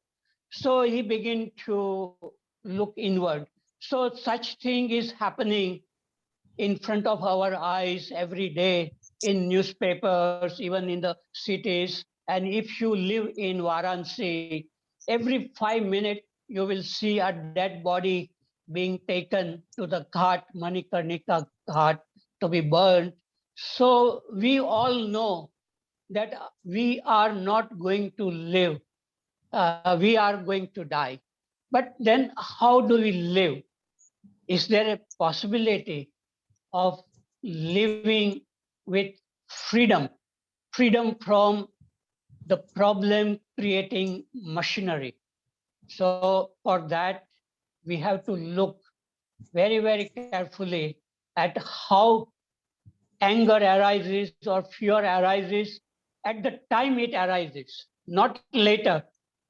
So he began to look inward. So such thing is happening in front of our eyes every day in newspapers, even in the cities. And if you live in Varanasi, every 5 minutes you will see a dead body being taken to the ghat, Manikarnika ghat, to be burned. So we all know that we are not going to live. We are going to die. But then how do we live? Is there a possibility of living with freedom, freedom from the problem creating machinery? So for that, we have to look very carefully at how anger arises or fear arises at the time it arises, not later.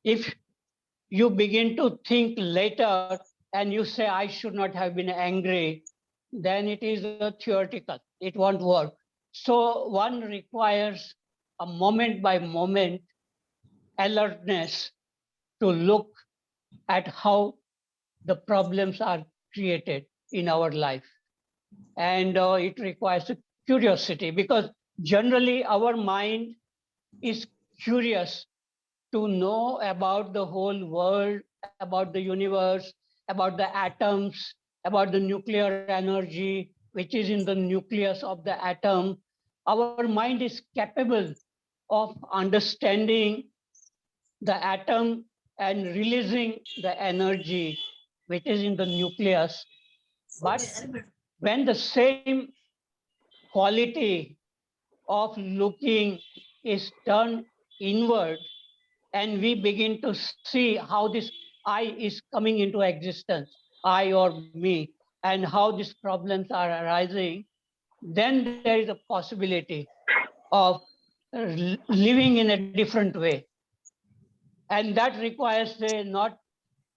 If you begin to think later and you say, I should not have been angry, then it is theoretical. It won't work. So one requires a moment by moment alertness to look at how the problems are created in our life. And it requires a curiosity, because generally our mind is curious to know about the whole world, about the universe, about the atoms, about the nuclear energy, which is in the nucleus of the atom. Our mind is capable of understanding the atom and releasing the energy which is in the nucleus. But when the same quality of looking is turned inward, and we begin to see how this I is coming into existence, I or me, and how these problems are arising, then there is a possibility of living in a different way. And that requires not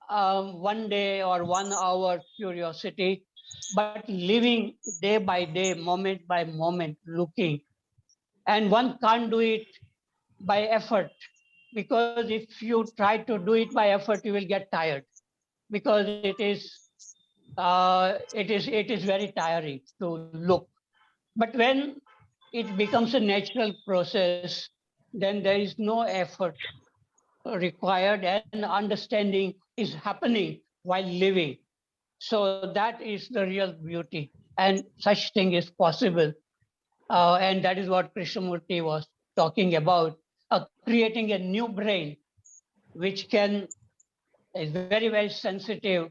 1 day or 1 hour curiosity, but living day by day, moment by moment, looking. And one can't do it by effort, because if you try to do it by effort, you will get tired, because it is very tiring to look. But when it becomes a natural process, then there is no effort required, and understanding is happening while living. So that is the real beauty, and such thing is possible. And that is what Krishnamurti was talking about, creating a new brain which is very, very sensitive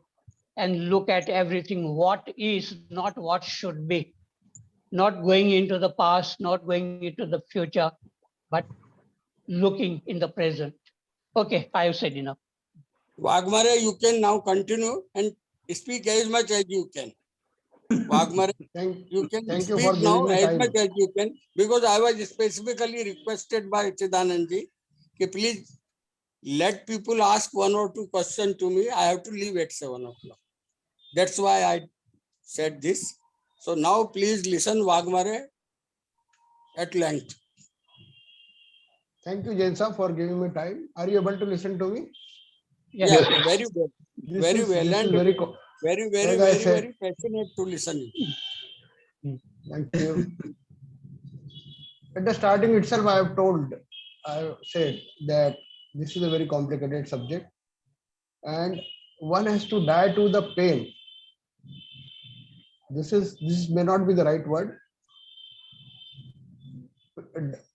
and look at everything what is, not what should be, not going into the past, not going into the future, but looking in the present. Okay, I have said enough. Waghmare, you can now continue and speak as much as you can. Waghmare, you can Thank you speak for now giving me as time. much as you can, because I was specifically requested by Chidanandji, please let people ask 1 or 2 questions to me. I have to leave at 7 o'clock. That's why I said this. So now please listen Waghmare at length. Thank you, Jensa, for giving me time. Are you able to listen to me? Yes, Yeah, yes. very well. This Very is well. this is And very very, as I said. very passionate to listen. Thank you. At the starting itself, I have said that this is a very complicated subject, and one has to die to the pain. This may not be the right word.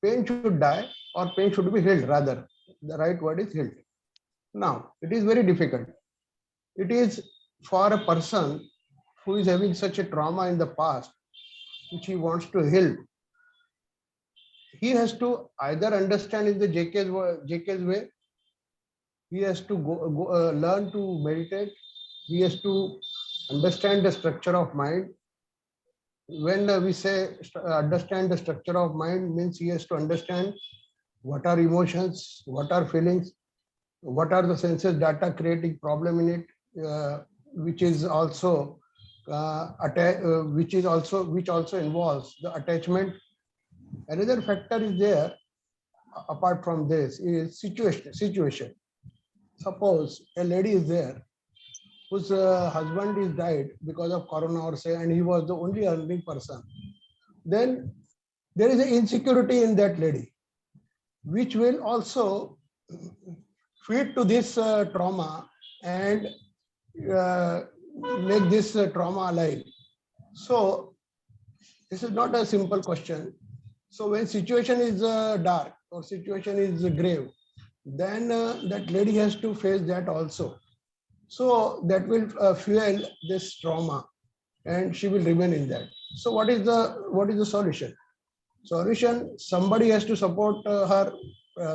Pain should die, or pain should be healed. Rather, the right word is healed. Now, it is very difficult. It is for a person who is having such a trauma in the past, which he wants to heal. He has to either understand in the JK's way. He has to learn to meditate. He has to understand the structure of mind. When we say understand the structure of mind, means he has to understand what are emotions, what are feelings, what are the senses data creating problem in it, which is also which also involves the attachment. Another factor is there apart from this is situation. Suppose a lady is there whose husband is died because of corona or say, and he was the only earning person. Then there is an insecurity in that lady, which will also feed to this trauma and uh, make this trauma alive. So this is not a simple question. So when situation is dark or situation is grave, then that lady has to face that also. So that will fuel this trauma, and she will remain in that. So what is the solution? Solution: somebody has to support her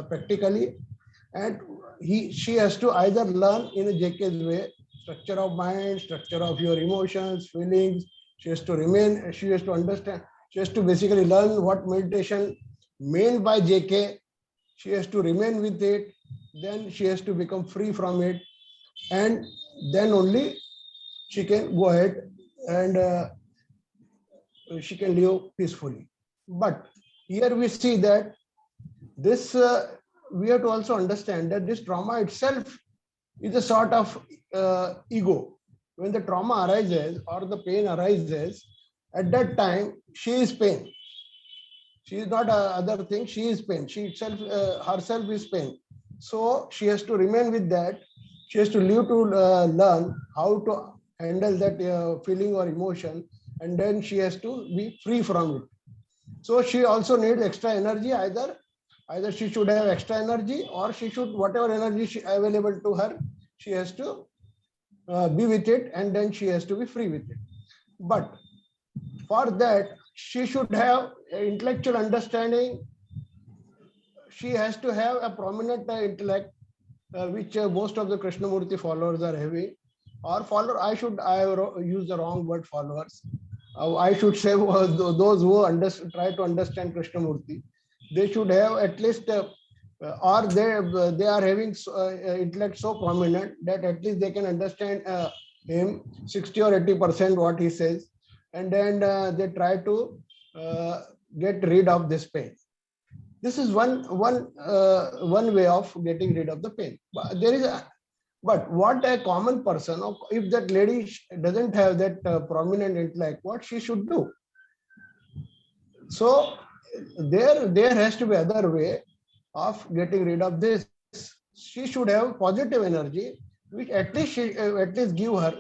practically, and she has to either learn in a JK's way, structure of mind, structure of your emotions, feelings. She has to remain. She has to understand. She has to basically learn what meditation meant by JK. She has to remain with it. Then she has to become free from it, and then only she can go ahead and she can live peacefully. But here we see that this we have to also understand that this trauma itself is a sort of ego. When the trauma arises or the pain arises, at that time she is pain. She is not other thing. She is pain. She itself herself is pain. So she has to remain with that. She has to live to learn how to handle that feeling or emotion, and then she has to be free from it. So she also needs extra energy. Either she should have extra energy, or she should, whatever energy she available to her, she has to be with it, and then she has to be free with it. But for that, she should have intellectual understanding. She has to have a prominent intellect, which most of the Krishnamurti followers are having. Or follower, I use the wrong word, followers. I should say those who try to understand Krishnamurti, they should have at least, or they are having intellect so prominent that at least they can understand him 60 or 80% what he says, and then they try to get rid of this pain. This is one way of getting rid of the pain. But what a common person, or if that lady doesn't have that prominent intellect, what she should do? So there has to be other way of getting rid of this. She should have positive energy, which at least give her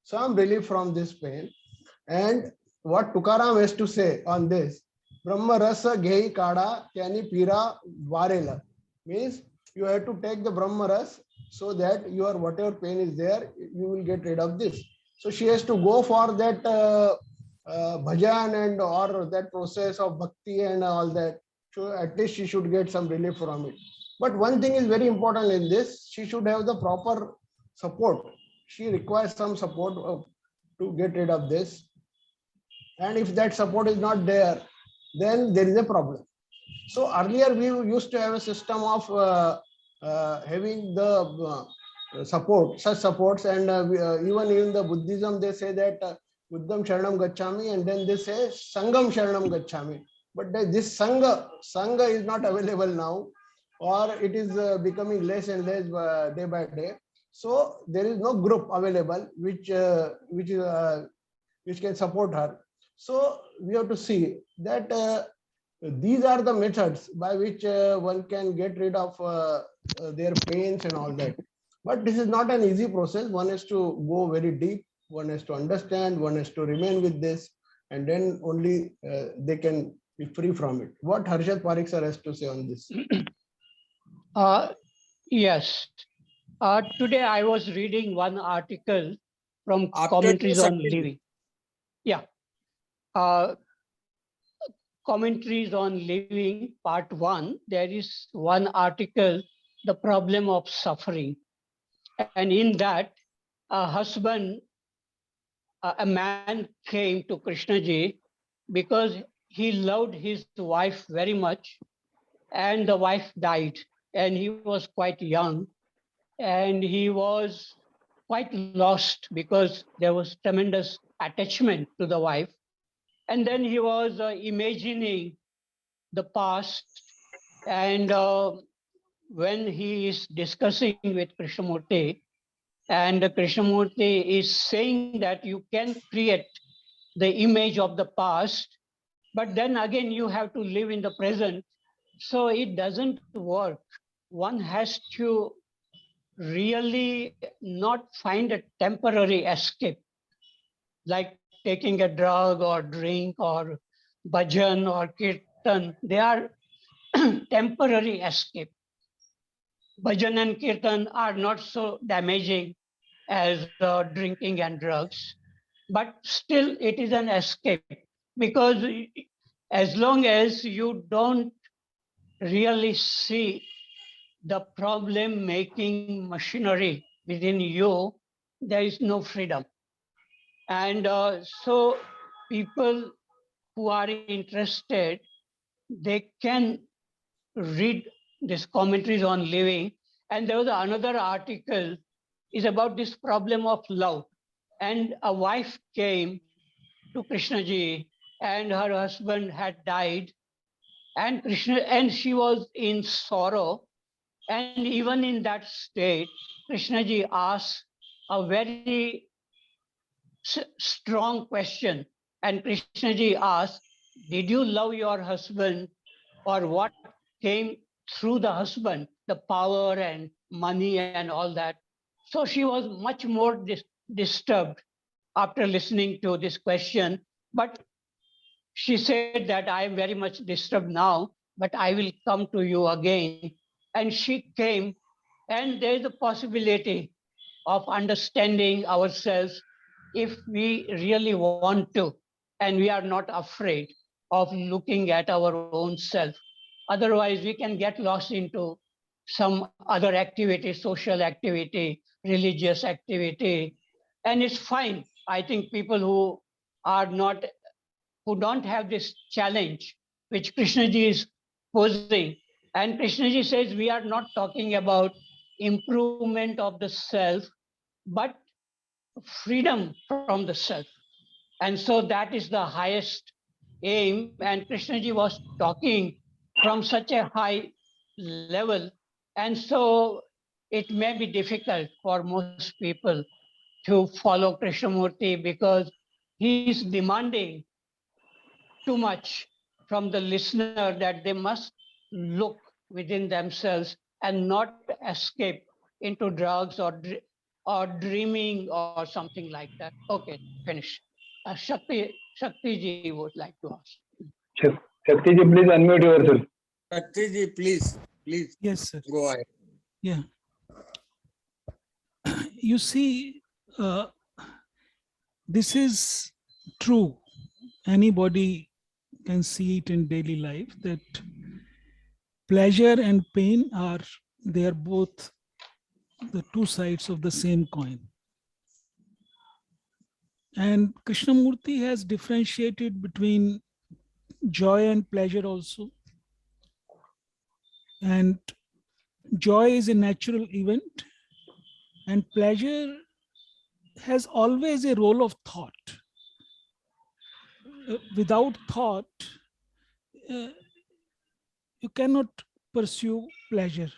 some relief from this pain. And what Tukaram has to say on this, Brahma rasa ghei kada kyani pira varela, means you have to take the Brahma ras so that your whatever pain is there, you will get rid of this. So she has to go for that bhajan and or that process of bhakti and all that. So at least she should get some relief from it. But one thing is very important in this, she should have the proper support. She requires some support to get rid of this. And if that support is not there, then there is a problem. So earlier we used to have a system of having the support, such supports, and even in the Buddhism they say that Buddham Sharanam Gacchami, and then they say Sangam Sharanam Gacchami. But this Sangha is not available now, or it is becoming less and less day by day. So there is no group available which can support her. So we have to see that these are the methods by which one can get rid of their pains and all that. But this is not an easy process. One has to go very deep. One has to understand. One has to remain with this, and then only they can be free from it. What Harshad Parikh sir has to say on this? Yes. Today I was reading one article from After Commentaries this, on Living. Yeah. Commentaries on Living, Part 1, there is one article, The Problem of Suffering. And in that, a husband, a man came to Krishnaji because he loved his wife very much, and the wife died, and he was quite young, and he was quite lost because there was tremendous attachment to the wife. And then he was imagining the past, and when he is discussing with Krishnamurti, and Krishnamurti is saying that you can create the image of the past, but then again you have to live in the present. So it doesn't work. One has to really not find a temporary escape, like taking a drug or drink or bhajan or kirtan. They are temporary escape. Bhajan and kirtan are not so damaging as drinking and drugs, but still it is an escape, because as long as you don't really see the problem making machinery within you, there is no freedom. And so people who are interested, they can read these commentaries on living. And there was another article is about this problem of love. And a wife came to Krishnaji, and her husband had died, and she was in sorrow. And even in that state, Krishnaji asked a very strong question. And Krishnaji asked, did you love your husband, or what came through the husband, the power and money and all that? So she was much more disturbed after listening to this question. But she said that I am very much disturbed now, but I will come to you again. And she came, and there is a possibility of understanding ourselves if we really want to, and we are not afraid of looking at our own self. Otherwise, we can get lost into some other activity, social activity, religious activity, and it's fine. I think people who don't have this challenge, which Krishnaji is posing, and Krishnaji says we are not talking about improvement of the self, but freedom from the self. And so that is the highest aim. And Krishnaji was talking from such a high level. And so it may be difficult for most people to follow Krishnamurti because he is demanding too much from the listener that they must look within themselves and not escape into drugs or dreaming or something like that. Okay, finish. Shakti ji would like to ask. Shakti ji, please unmute yourself. Shakti ji, please, please Yes, sir. go ahead. Yeah. You see, this is true. Anybody can see it in daily life that pleasure and pain they are both the two sides of the same coin. And Krishnamurti has differentiated between joy and pleasure also. And joy is a natural event, and pleasure has always a role of thought. Without thought, you cannot pursue pleasure.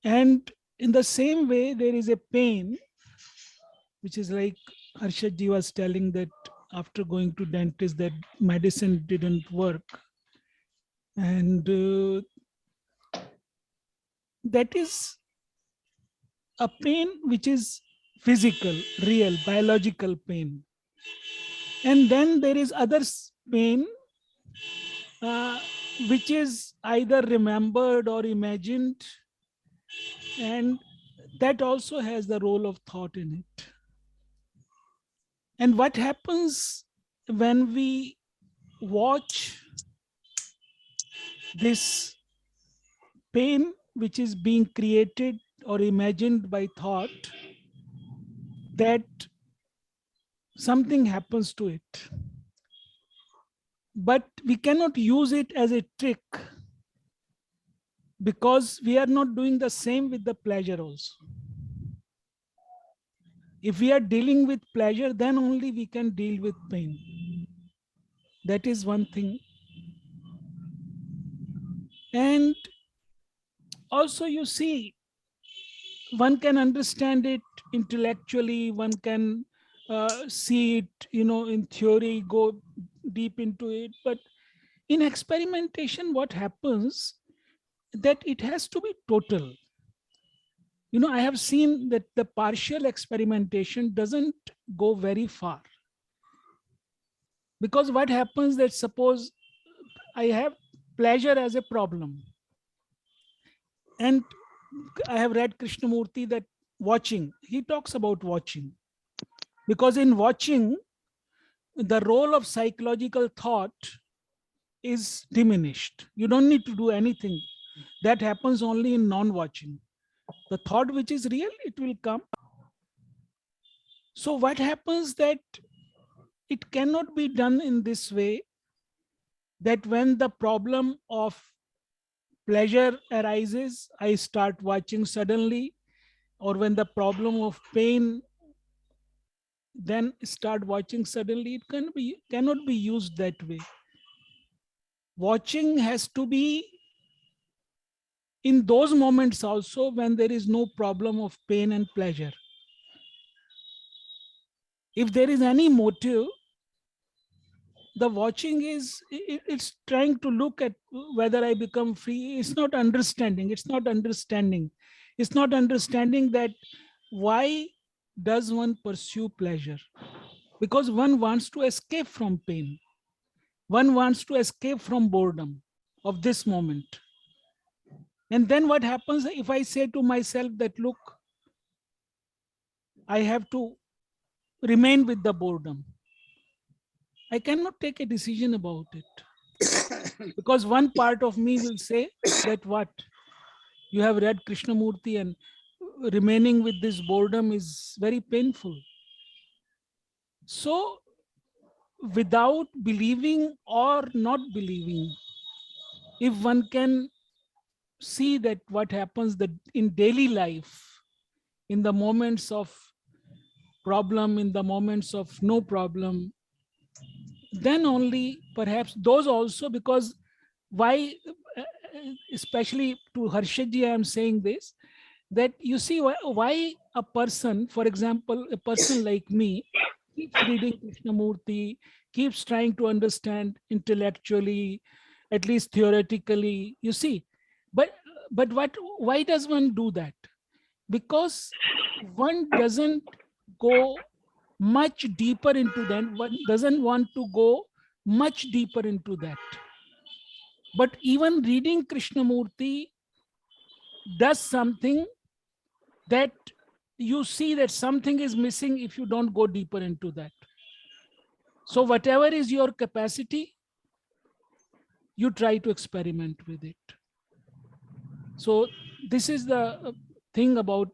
And in the same way, there is a pain, which is like Harshad ji was telling that after going to dentist, that medicine didn't work. And that is a pain which is physical, real, biological pain. And then there is other pain, which is either remembered or imagined, and that also has the role of thought in it. And what happens when we watch this pain which is being created or imagined by thought, that something happens to it. But we cannot use it as a trick, because we are not doing the same with the pleasure also. If we are dealing with pleasure, then only we can deal with pain. That is one thing. And also, you see, one can understand it intellectually, one can see it, in theory, go deep into it. But in experimentation, what happens, that it has to be total. I have seen that the partial experimentation doesn't go very far. Because what happens, that suppose I have pleasure as a problem. And I have read Krishnamurti that watching, he talks about watching. Because in watching, the role of psychological thought is diminished. You don't need to do anything. That happens only in non-watching. The thought which is real, it will come. So what happens, that it cannot be done in this way, that when the problem of pleasure arises, I start watching suddenly, or when the problem of pain, then start watching suddenly. It cannot be used that way. Watching has to be in those moments also when there is no problem of pain and pleasure. If there is any motive, the watching it's trying to look at whether I become free. It's not understanding. It's not understanding that why does one pursue pleasure? Because one wants to escape from pain. One wants to escape from boredom of this moment. And then what happens if I say to myself that, look, I have to remain with the boredom? I cannot take a decision about it. Because one part of me will say that, what? You have read Krishnamurti and remaining with this boredom is very painful. So without believing or not believing, if one can see that what happens that in daily life, in the moments of problem, in the moments of no problem, then only perhaps those also, because why, especially to Harshadji, I am saying this, that you see why a person, for example, a person like me, keeps reading Krishnamurti, keeps trying to understand intellectually, at least theoretically, you see. But why does one do that? Because one doesn't go much deeper into that, one doesn't want to go much deeper into that. But even reading Krishnamurti does something that you see that something is missing if you don't go deeper into that. So whatever is your capacity, you try to experiment with it. So this is the thing about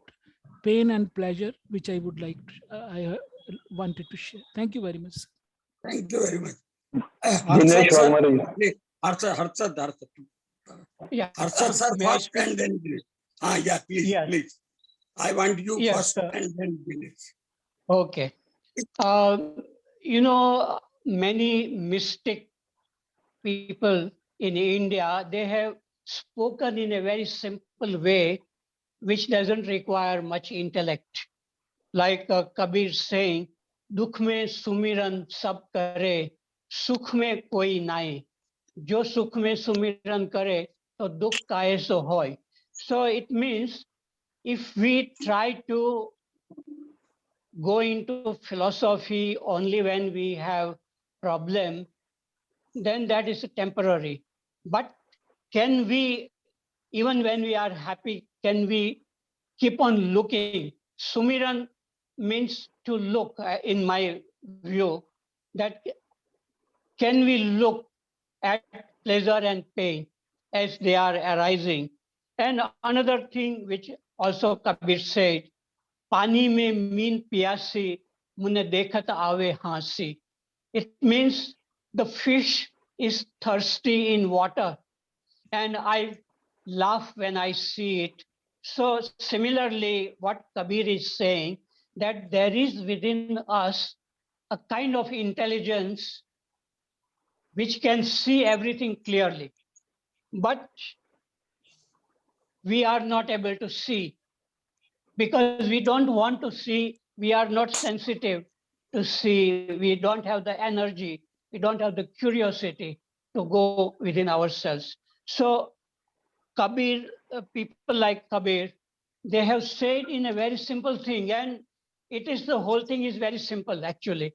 pain and pleasure, which I would like to, I wanted to share. Thank you very much. Thank you very much. Dinesh Harshad sir, Waghmare. please. Harshad. Yeah. Harshad sir May I first speak? and then Dinesh. Yeah, please, Yes. please. I want you Yes, first sir. and then Dinesh. Okay. Many mystic people in India, they have spoken in a very simple way, which doesn't require much intellect. Like Kabir saying, "Dukh mein sumiran sab kare, sukh mein koi nahi. Jo sukh mein sumiran kare, to dukh kahe so hoy." So it means if we try to go into philosophy only when we have problem, then that is temporary. But can we, even when we are happy, can we keep on looking? Sumiran means to look, in my view, that can we look at pleasure and pain as they are arising? And another thing which also Kabir said, Pani mein meen piyasi, mune dekhat aave hansi. It means the fish is thirsty in water and I laugh when I see it. So similarly, what Kabir is saying, that there is within us a kind of intelligence which can see everything clearly, but we are not able to see because we don't want to see, we are not sensitive to see, we don't have the energy, we don't have the curiosity to go within ourselves. So Kabir, people like Kabir, they have said in a very simple thing, and it is the whole thing is very simple actually,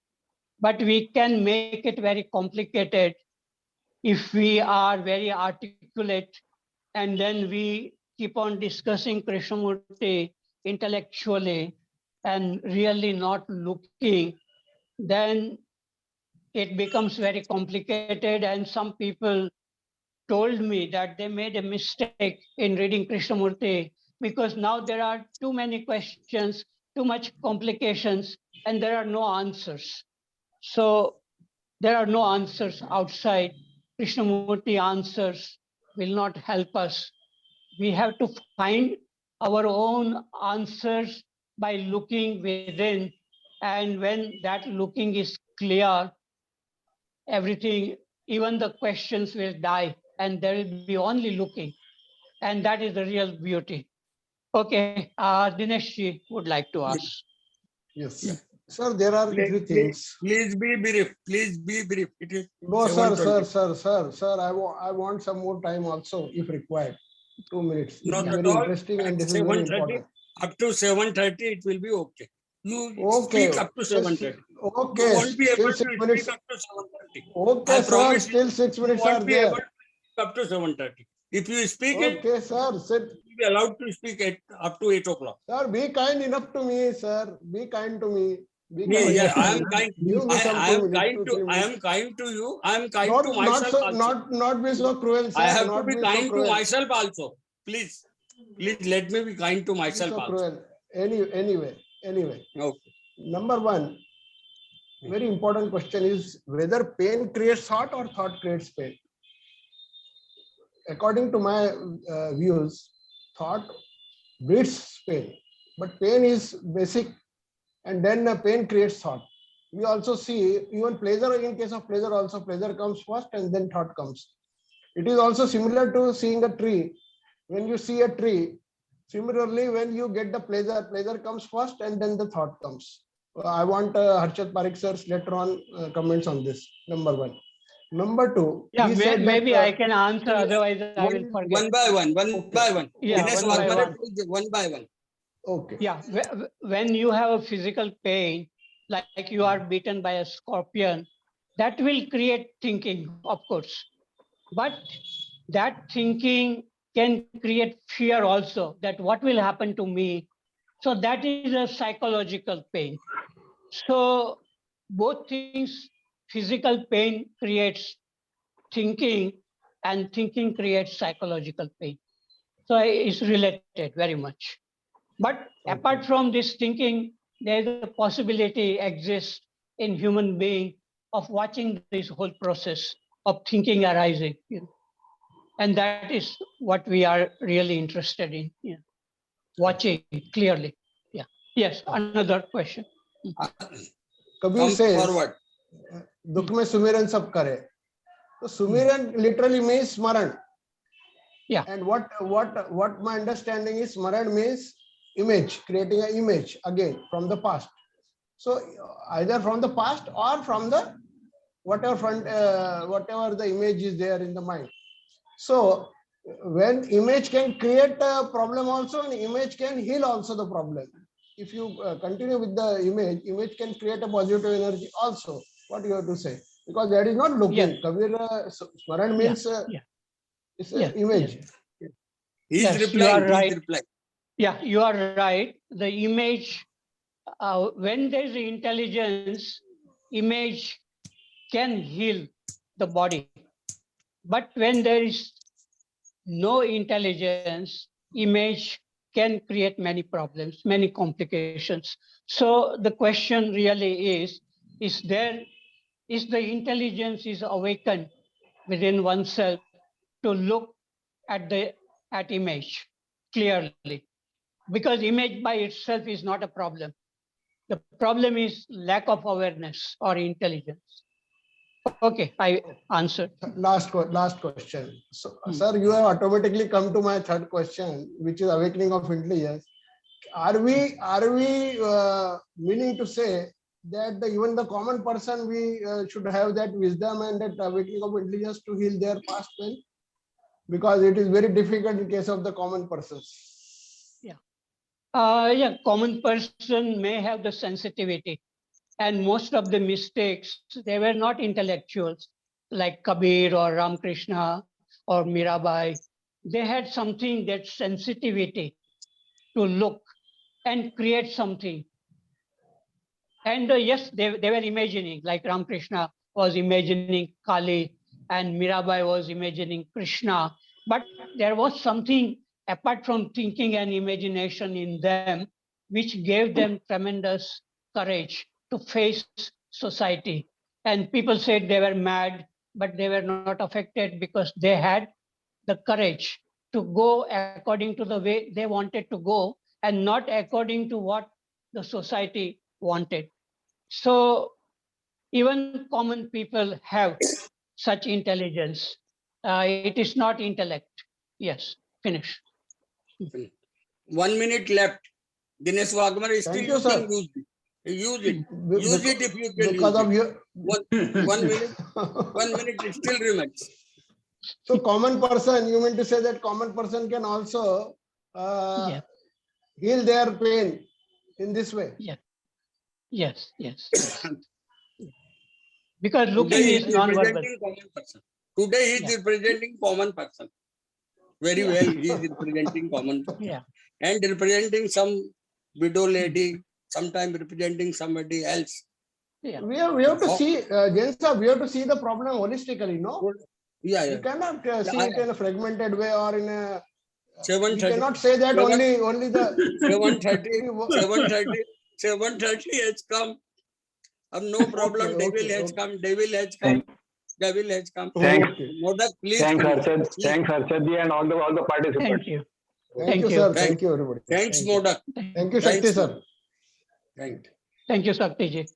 but we can make it very complicated if we are very articulate and then we keep on discussing Krishnamurti intellectually and really not looking, then it becomes very complicated. And some people told me that they made a mistake in reading Krishnamurti because now there are too many questions, too much complications, and there are no answers. So there are no answers outside. Krishnamurti answers will not help us. We have to find our own answers by looking within. And when that looking is clear, everything, even the questions will die and there will be only looking. And that is the real beauty. Okay, Dinesh ji would like to ask. Yes. Yeah. Sir, there are three things. Please be brief. Please be brief. It is No, sir, 7:20. sir, I want some more time also if required. 2 minutes. This Not is at very all. interesting and At this is very 7:30, important. up to 7:30, it will be okay. You Okay. speak up to 7:30. You Okay. won't be Still able to 6 minutes. speak up to 7:30. Okay, I sir. promise you, Still 6 you minutes are won't be able there. to speak up to 7:30. If you speak it, Okay, sir. Sit. you will be allowed to speak up to 8 o'clock. Sir, be kind enough to me, sir. Be kind to me. Be Me, kind. yeah, I am kind. Give me some I 2 am minutes, kind 2, to. 3 I minutes. am kind to you. I am kind to myself also. Not be so cruel, sir. I have to Not be be so kind to cruel. myself also. Please let me be kind to Be myself so also. cruel. Anyway. Okay. Number one, very important question is whether pain creates thought or thought creates pain. According to my views, thought breeds pain, but pain is basic and then pain creates thought. We also see even pleasure, in case of pleasure also, pleasure comes first and then thought comes. It is also similar to seeing a tree. When you see a tree, similarly, when you get the pleasure, pleasure comes first and then the thought comes. I want Harshad Parekh sir's later on comments on this, number one. Number two, Yeah, he said maybe that, I can answer, otherwise I will forget. One by one, one Okay. by one. Yeah, Dinesh one by Waghmare, one. please, one by one. okay. Yeah, when you have a physical pain, like you are bitten by a scorpion, that will create thinking, of course. But that thinking can create fear also, that what will happen to me. So that is a psychological pain. So both things, physical pain creates thinking and thinking creates psychological pain. So it's related very much. But apart from this thinking, there is a possibility exists in human being of watching this whole process of thinking arising. And that is what we are really interested in. Watching clearly. Yeah. Yes, another question. Kabir Come says, forward. दुख में सुमिरन सब करे. So sumiran literally means smaran. Yeah. And what my understanding is, smaran means image, creating an image again from the past. So either from the past or from the whatever the image is there in the mind. So when image can create a problem also, and image can heal also the problem. If you continue with the image can create a positive energy also. What you have to say? Because that is not looking. Yes. Kabir, smaran means it's an image. He's Yes, replying. you are He's right. replying. Yeah, you are right. The image, when there is intelligence, image can heal the body. But when there is no intelligence, image can create many problems, many complications. So the question really is the intelligence is awakened within oneself to look at image clearly? Because image by itself is not a problem. The problem is lack of awareness or intelligence. Okay, I answered. Last question. So, sir, you have automatically come to my third question, which is awakening of intelligence. Are we meaning to say that even the common person, we should have that wisdom and that awakening of intelligence to heal their past pain? Because it is very difficult in case of the common persons. Yeah, common person may have the sensitivity, and most of the mistakes, they were not intellectuals like Kabir or Ramakrishna or Mirabai. They had something, that sensitivity to look and create something. And yes, they were imagining, like Ramakrishna was imagining Kali and Mirabai was imagining Krishna. But there was something apart from thinking and imagination in them, which gave them tremendous courage to face society. And people said they were mad, but they were not affected because they had the courage to go according to the way they wanted to go and not according to what the society wanted. So even common people have such intelligence. It is not intellect. Yes, finish. 1 minute left. Dinesh Waghmare is still Thank you, sir. using. Use it. Use it if you can because use of it. your 1 minute. 1 minute it still remains. So common person, you mean to say that common person can also Yeah. heal their pain in this way? Yes. Because looking Today is he is non-verbal. representing common person. Today he is representing common person. Very well, he is representing common person. Yeah. And representing some widow lady, sometime representing somebody else. Yeah. We have to see, Jain sir, we have to see the problem holistically, no? Yeah. We cannot see it in a fragmented way or in a. 7:30. We cannot say that only the 7:30. 7:30 has come. No problem. Devil has come. Devil has come. Devil has come. Thanks. Modak, please. Thanks, finish. Harshad. Thanks, Harshad and all the participants. Thank you. Thank you, sir. Thank you, everybody. Thanks, Modak. Thank you, Shakti sir. Thank you. Thank you, Shakti ji.